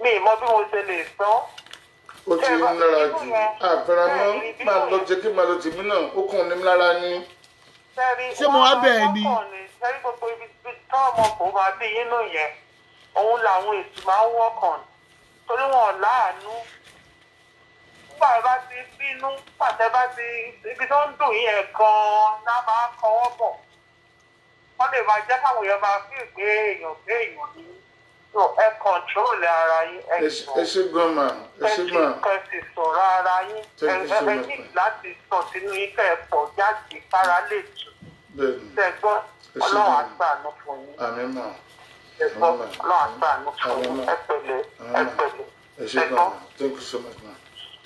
mi ìmọ̀ bí mo ṣe lè sọ. ó ti ń lára jù àbẹ̀rẹ̀ mọ́ máa lọ jẹ́ kí máa lọ tèmi náà ó kàn ní lára ní. ṣé mo wá bẹ́ẹ̀ ni. sẹ́rí gbogbo ibi tí ọmọ kò máa bí yínú yẹn òun làwọn èsì máa ń wọ́kàn torí wọn láàánú nígbà bá ti bínú pàtẹ bá ti ibi tó ń dùn yẹn gan-an náà máa kọwọ́ bọ̀ wọ́n lè máa jẹ́ káwọn èèyàn máa fi gbé èèyàn ní so ẹ kọ̀ǹtrol ara yín ẹ ṣe gan ma ẹ ṣe ma kẹsì sọ̀rọ̀ ara yín ẹ ní láti sọ sínú yín kẹ́ ẹ pọ̀ jáde kára lè tù ṣẹgbọ́n ọlọ́run á ṣàánú fún yín ṣẹgbọ́n ọlọ́run á ṣàánú fún yín ẹ pẹ̀lẹ́ ẹ pẹ̀lẹ́ ṣẹgbọ́n. Thank you so much ma.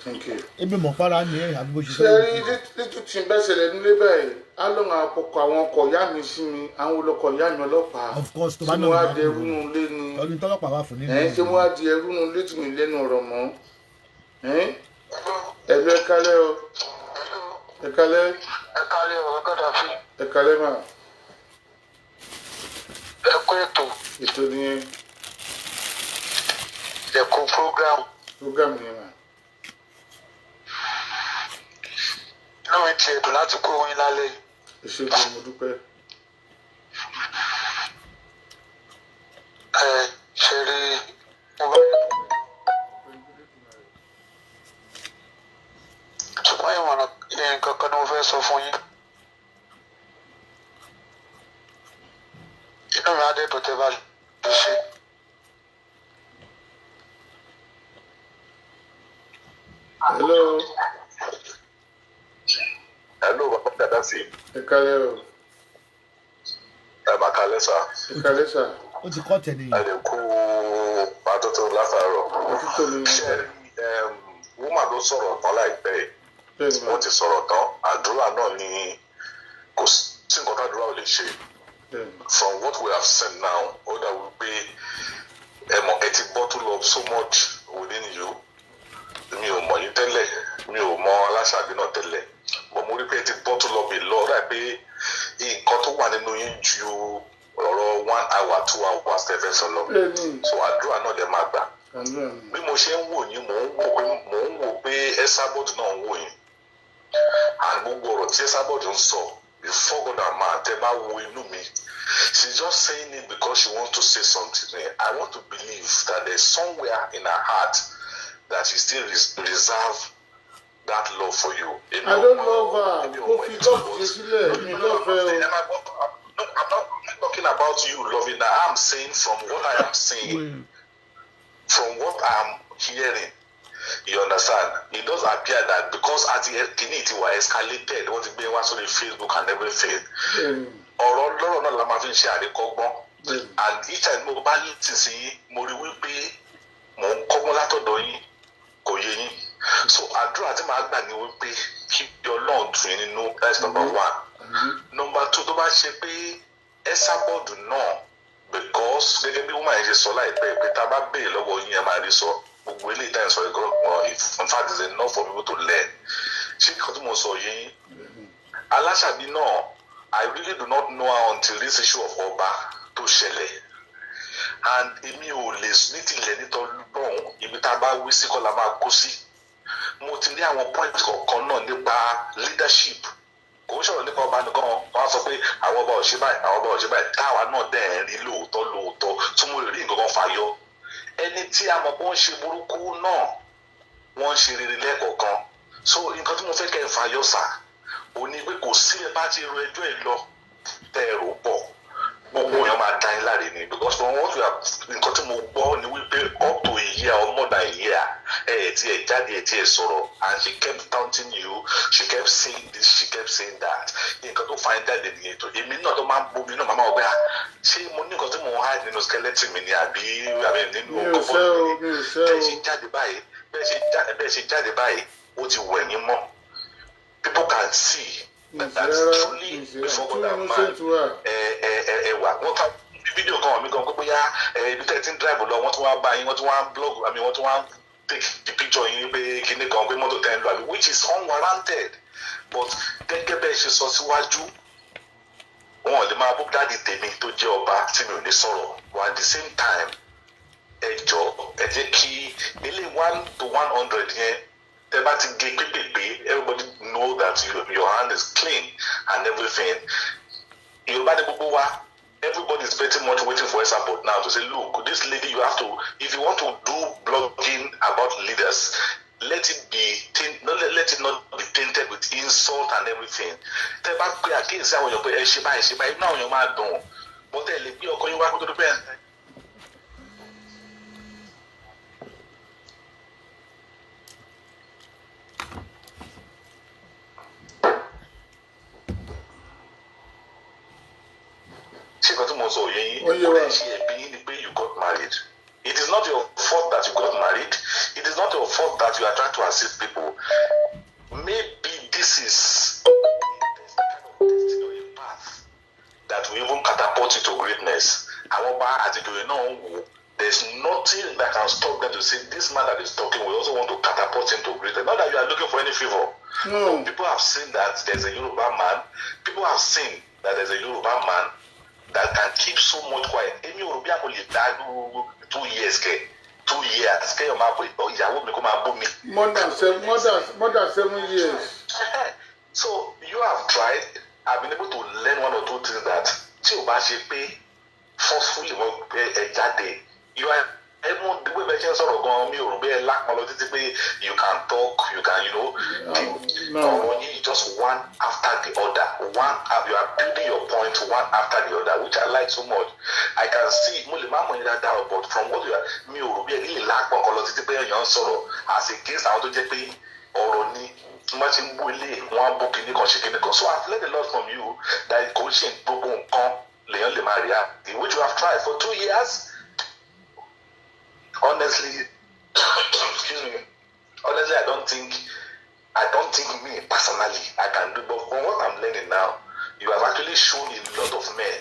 Thank you. Ebi mọ̀ fara ni ẹ̀ àbí bó ṣe fẹ́. Ṣé títú tí ń bẹ́ ṣẹlẹ̀ nílé báyìí? Á lọ́ àwọn àpòkọ̀ àwọn ọkọ̀ ìyá mi sí mi, àwọn olùkọ́ ìyá mi ọlọ́pàá. Of course tó bá náà ní wàá di ẹrú nu lé ni. Ọdún tọ́lọ́pàá wà fún nínú. Ṣé wọ́n á di ẹrú nu lé tì mí lẹ́nu ọ̀rọ̀ mọ́? Ẹ̀lú ẹ̀kálẹ́ o. Ẹ̀kálẹ́. Ẹ̀kálẹ́ o, Gàdáfì. Ẹ̀kálẹ́ mà. Ẹ kú ètò. Ètò nìyẹn. Ẹ kú program. Program nìyẹn mà. Inú mi ti ẹ̀dùn láti kó oyin lálẹ́. Ẹ ṣé gan, mo dúpẹ́. Ṣe rí ṣùgbọ́n ìmọ̀ràn nǹkan kan ni mo fẹ́ sọ fún yín. Inú mi á dé tó tẹ́ bá lè ṣe. Hello. Hello, Bàbá Gàdáfì. Ẹ̀kálẹ́ o. Ẹ máa kalẹ́ sá. Ẹ̀kálẹ́ sá. Ó ti kọ́ tẹ̀ nìyẹn. Ẹ lè kú àtúntò látàárọ̀. Àtúntò ni. Wúmà ló sọ̀rọ̀ tán láìpẹ́ yìí. Wọ́n ti sọ̀rọ̀ tán. Àdúrà náà ni kò sí nǹkan tàdúrà ò lè ṣe. From what we have seen now, ó dà wípé ẹ ti bottle up so much within you. Mi ò mọ̀ yín tẹ́lẹ̀, mi ò mọ Aláṣàbí náà tẹ́lẹ̀. Mo rí pé ẹ ti bottle up a lot. Ó dà pé nǹkan tó wà nínú yín ju ọ̀rọ̀ 1 hour 2 hours tẹ́fẹ́ sọ lọ. So àdúrà náà lè máa gbà. Bí mo ṣe ń wò yín mò ń wò pé Esabod náà ń wò yín. And gbogbo ọ̀rọ̀ tí Esabod ń sọ before God and man tẹ́ bá wo inú mi. She's just saying it because she wants to say something. I want to believe that there's somewhere in her heart that she still reserve that love for you. I don't love her. Go fi love Jesile. You love her. No, I'm not talking about you loving her. I'm saying from what I am seeing, from what I am hearing, you understand? It does appear that because at the community were escalated, what is being watched on Facebook and everything. Ọ̀rọ̀ lọ́rọ̀ náà la máa fi ń ṣe àríkọ́gbọ́n. And each time mo bá yín tì sí mo rí wípé mò ń kọ́gbọ́n látọ̀dọ̀ yín kò yé yín. So àdúrà tí màá gbà ní wípé kí Ọlọ́run tù yín nínú, that's number 1. Number 2, tó bá ṣe pé Esabod náà, because gẹ́gẹ́ bí woman yẹn ṣe sọ láìpẹ́ pé tá a bá béèrè lọ́wọ́ yín ẹ máa rí sọ gbogbo eléyìí táyà sọ ẹ̀gọ́ in fact it's enough for people to learn. Ṣé kí n tó mọ̀ sọ yín Aláṣàbí náà, I really do not know her until this issue of Ọba tó ṣẹlẹ̀. And èmi ò lè ní tilẹ̀ nítorí bọ́ọ̀n ibi tá a bá wí sí kọ́ la máa kó sí. Mo ti ní àwọn point kọ̀ọ̀kan náà nípa leadership. Kò ń sọ̀rọ̀ nípa ọba nìkan, wọ́n á sọ pé àwọn ọba ò ṣe báyìí, àwọn ọba ò ṣe báyìí, táwa náà dẹ̀ ń rí lóòótọ́ tí mo lè rí nǹkan kan fàyọ. Ẹni tí a mọ̀ pé wọ́n ṣe burúkú náà, wọ́n ń ṣe rere lẹ́ẹ̀kọ̀ọ̀kan. So nǹkan tí mo fẹ́ kẹ́ ẹ fàyọ sà, ò ní pé kò sí ẹ bá ti ro ẹjọ́ ẹ lọ tẹ́ ẹ rò pọ̀. Gbogbo èèyàn máa dá yín láre ni because from what we have nǹkan tí mo gbọ́ ni wípé up to a year or more than a year tí ẹ jáde tí ẹ sọ̀rọ̀ and she kept taunting you, she kept saying this, she kept saying that. Nǹkan tó fa ẹ jáde nìyẹn tó èmi náà tó máa ń bomi náà máa wọ ṣé mo ní nǹkan tí mo ń hide nínú skeleton mi ni àbí nínú kọ́bọ̀dù mi ni bẹ́ẹ̀ ṣe jáde báyìí ó ti wẹ̀ yín mọ́. People can see That's truly before God and man. Wọ́n ká fídíò kan mi gan pé bóyá ibi tẹ́ ti ń drive lọ wọ́n tún wá bá yín wọ́n tún wá blog wọ́n tún wá take the picture yín pé kíní kan pé mọ́tò tẹ́ ń lọ àbí which is unwarranted but gẹ́gẹ́ bẹ́ẹ̀ ṣe sọ síwájú wọn ò lè máa bó dáàdi tèmi tó jẹ́ ọba tí mi ò ní sọ̀rọ̀ but at the same time ẹ jọ ẹ jẹ́ kí ilé 1 to 100 yẹn tẹ́ bá ti gé pépèpé everybody know that your hand is clean and everything Yorùbá ní gbogbo wa everybody is pretty much waiting for a support now to say look this lady you have to if you want to do blogging about leaders let it not be tainted with insult and everything tẹ́ bá pé àkíyèsí àwọn èèyàn pé ẹ ṣe báyìí náà èèyàn máa dùn bọ́tẹ́ lè gbé ọkọ yín wá kó tó dúpẹ́. ṣé ìkan tí mo sọ òye yín ó lè ṣe ẹ̀bí yín ni pé you got married. It is not your fault that you got married. It is not your fault that you are trying to assist people. Maybe this is a destiny or a path that will even catapult you to greatness. There's nothing that can stop them to say this man that is talking we also want to catapult him to greatness. Not that you are looking for any favor. No. People have seen that there's a Yoruba man. People have seen that there's a Yoruba man that can keep so much quiet. Emi Yoruba mo le da 2 years ke 2 years ke o ma bo ìyàwó mi ko ma bo mi. More than 7 years. So you have tried. I've been able to learn 1 or 2 things that tí o bá ṣe pé forcefully mo jáde. You are even the way we can sort of go me or be lack pé you can talk, you can just one after the other. You are building your point one after the other, which I like so much. I can see but from what you are me or be really lack pé you sọ̀rọ̀ as against àwọn tó jẹ́ pé ọ̀rọ̀ ni much in bully one book in the so I've learned a lot from you that coaching gbogbo nǹkan lèèyàn lè máa react, which you have tried for 2 years. Honestly, excuse me. Honestly, I don't think me personally I can do. But from what I'm learning now, you have actually shown a lot of men,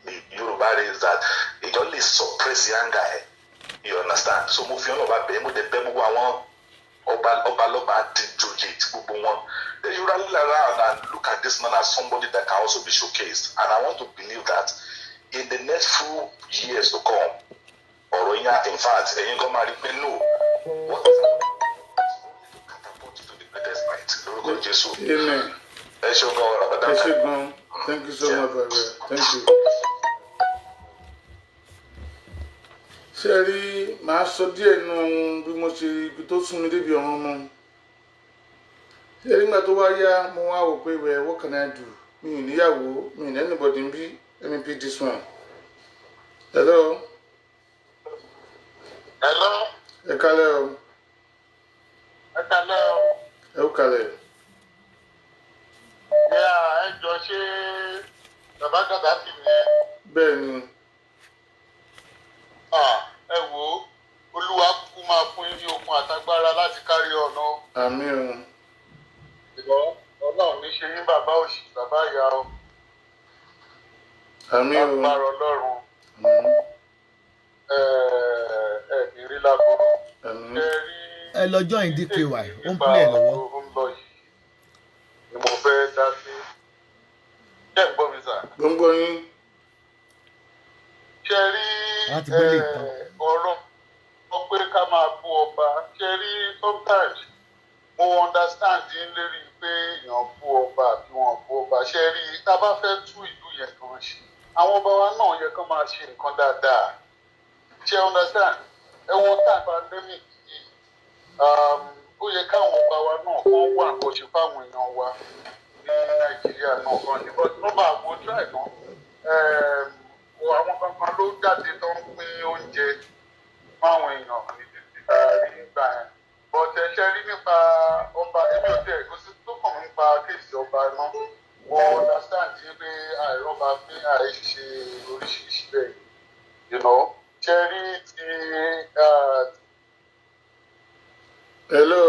the Yoruba is that it only suppress anger. You understand? So move on over them. The people want Oba Then you rally around and look at this man as somebody that can also be showcased. And I want to believe that in the next few years to come. In fact, you marry no. What is catapult to the greatest height? Amen. Thank you so much, brother. Thank you. Sherry, my so dear no, we must be to sumi de bi ọmọ. Sherry, ma to wa ya mo wa wo pe what can I do? Me níyàwó, me anybody be. Let me pick this one. Hello. Hello. Hello. Hello. Hello. Yeah, ẹ jọ̀ọ́ ṣé bàbá Gaddafi ni. Bẹ́ẹ̀ni. Ẹ wò Olúwa kúkú máa fún yín ní okun àtagbára láti kárí ọ̀nà. Àmín. Ọlọ́run ní ṣe yín bàbá òṣì bàbá ìyá o. Àmín. Agbára Ọlọ́run. Ìrí lágbóró. Ẹ lọ join DKY ó ń play lọ́wọ́. Ni mo fẹ́ dá sí. Ṣé ẹ gbọ́ mi sà? Gbọ́ngbọ́n yín. Ṣé rí ọ̀rọ̀ pé ká máa bú ọba? Ṣé rí sometimes mo understand yín lérí pé èèyàn bú ọba àbí wọn bú ọba. Ṣé rí tá a bá fẹ́ tú ìlú yẹn kan ṣe? Àwọn ọba wa náà yẹ kán máa ṣe nǹkan dáadáa. Ṣé understand? Ẹ wo time pandemic yìí. Ó yẹ káwọn ọba wa náà kàn wà kó ṣe fáwọn èèyàn wa ní Nàìjíríà náà kan ní but nọ́mbà àbójú àìná. Àwọn kankan ló jáde tó ń pín oúnjẹ fáwọn èèyàn ní títí rí nígbà yẹn. But ẹ ṣe rí nípa ọba èmi ò tẹ̀ kó sí tó kàn nípa kéèsì ọba náà. Wọ́n understand yìí pé àìrọ́ba fi àìṣe oríṣiríṣi bẹ́ẹ̀. You know? Cherry Hello.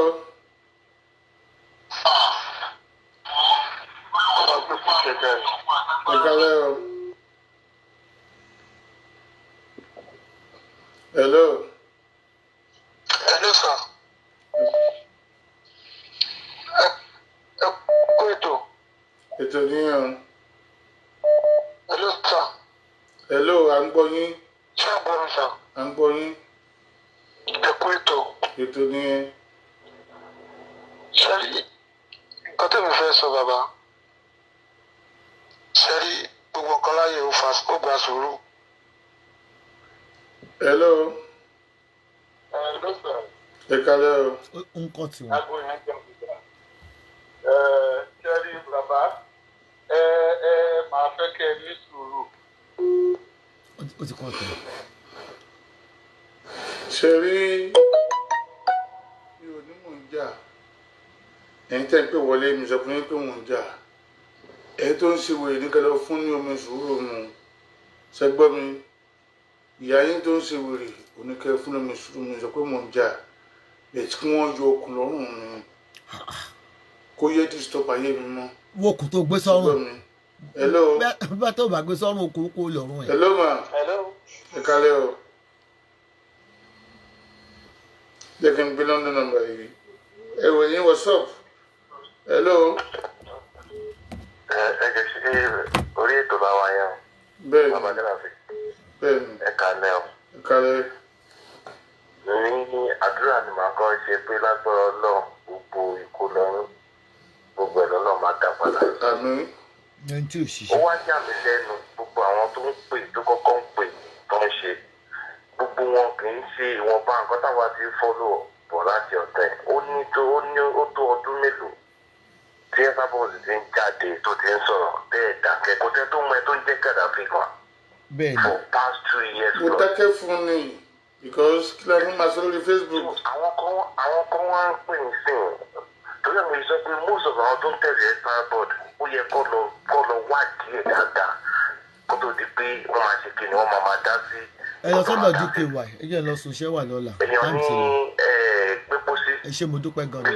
Hello. Hello, sir. Ètò níyàn. Hello, sir. Hello, à ń gbọ́ yín. Ṣé àgbọ̀ mi, sir? À ń gbọ́ yín. Ẹ kú ètò. Ètò níyàn. Ṣẹ́rí, nǹkan tó mi fẹ́ sọ bàbá. Ṣẹ́rí, gbogbo nǹkan láyé ó gba sùúrù. Hello. Hello, sir. Ẹ kálẹ́ o. Nǹkan tiwọn. Agbo yẹn jẹun gbígbà. Ṣẹ́rí, bàbá, máa fẹ́ kẹ́ ẹ ní sùúrù. Ó ti kọ́ tẹ̀. Ṣé rí mi ò ní mò ń jà. Ẹ̀yin tẹ́ ń pè wọlé mi sọ fún yín pé mò ń jà. Ẹ̀yin tó ń ṣe wèrè ní kẹlẹ́ fún ní omi sùúrù mu. Ṣé gbọ́ mi? Ìyá yín tó ń ṣe wèrè oníkẹ́ fún omi sùúrù mi sọ pé mò ń jà. Bẹ́ẹ̀ tí wọ́n yọ okùn lọ́rùn mi. Kó yé disturb ayé mi mọ́. Wo kò tó gbé Ṣé gbọ́ sọ́run. mi? Hello. Bá tó bá gbé sọ́run okùn kó lọ́rùn ẹ̀. Hello ma. Hello. Ẹ kálẹ́ o. Jẹ́ kí n gbé London number yìí. Ẹ wò yín, what's up? Hello. Ẹ jẹ́ sí orí ètò bá wa yẹn. Bẹ́ẹ̀ni. Bàbá Jẹ́nàfẹ́. Bẹ́ẹ̀ni. Ẹ kálẹ́ o. Ẹ kálẹ́. Ní àdúrà ni màá kọ́ ṣe pé lágbára Ọlọ́run gbogbo ikú lọ́rùn gbogbo ẹ̀ lọ́nà máa dá padà. Àmín. Ẹni tí ò Ó ṣiṣẹ́. wá yà mí lẹ́nu gbogbo àwọn tó ń pè tó kọ́kọ́ ń pè tó ń ṣe gbogbo wọn kì í ṣe ìwọ̀nba nǹkan táwa ti fọ́lọ̀ bọ̀ láti ọ̀tẹ̀ ó tó ọdún mélòó tí ẹ sábà ti ń jáde tó ti ń sọ̀rọ̀ bẹ́ẹ̀ dákẹ́ kó tẹ́ tó mọ ẹ tó ń jẹ́ Gaddafi kan Bẹ́ẹ̀ni. for past 2 years Mo dákẹ́ fún ni because kí la fún ma sọ lórí Facebook. àwọn kan wá ń pè ní sìn torí àwọn ìsọ pé most of àwọn tó ń tẹ̀lé Starboard ó yẹ kó lọ wádìí ẹ̀ dáadáa kó tó di pé wọ́n máa ṣe kíni wọ́n máa dá sí. Ẹ lọ sọ́dọ̀ DKY. Ẹ jẹ́ lọ sùn iṣẹ́ wà lọ́la. èèyàn ní Táìmù ti lọ. gbé pósí. Ẹ ṣé mo dúpẹ́ gan-an.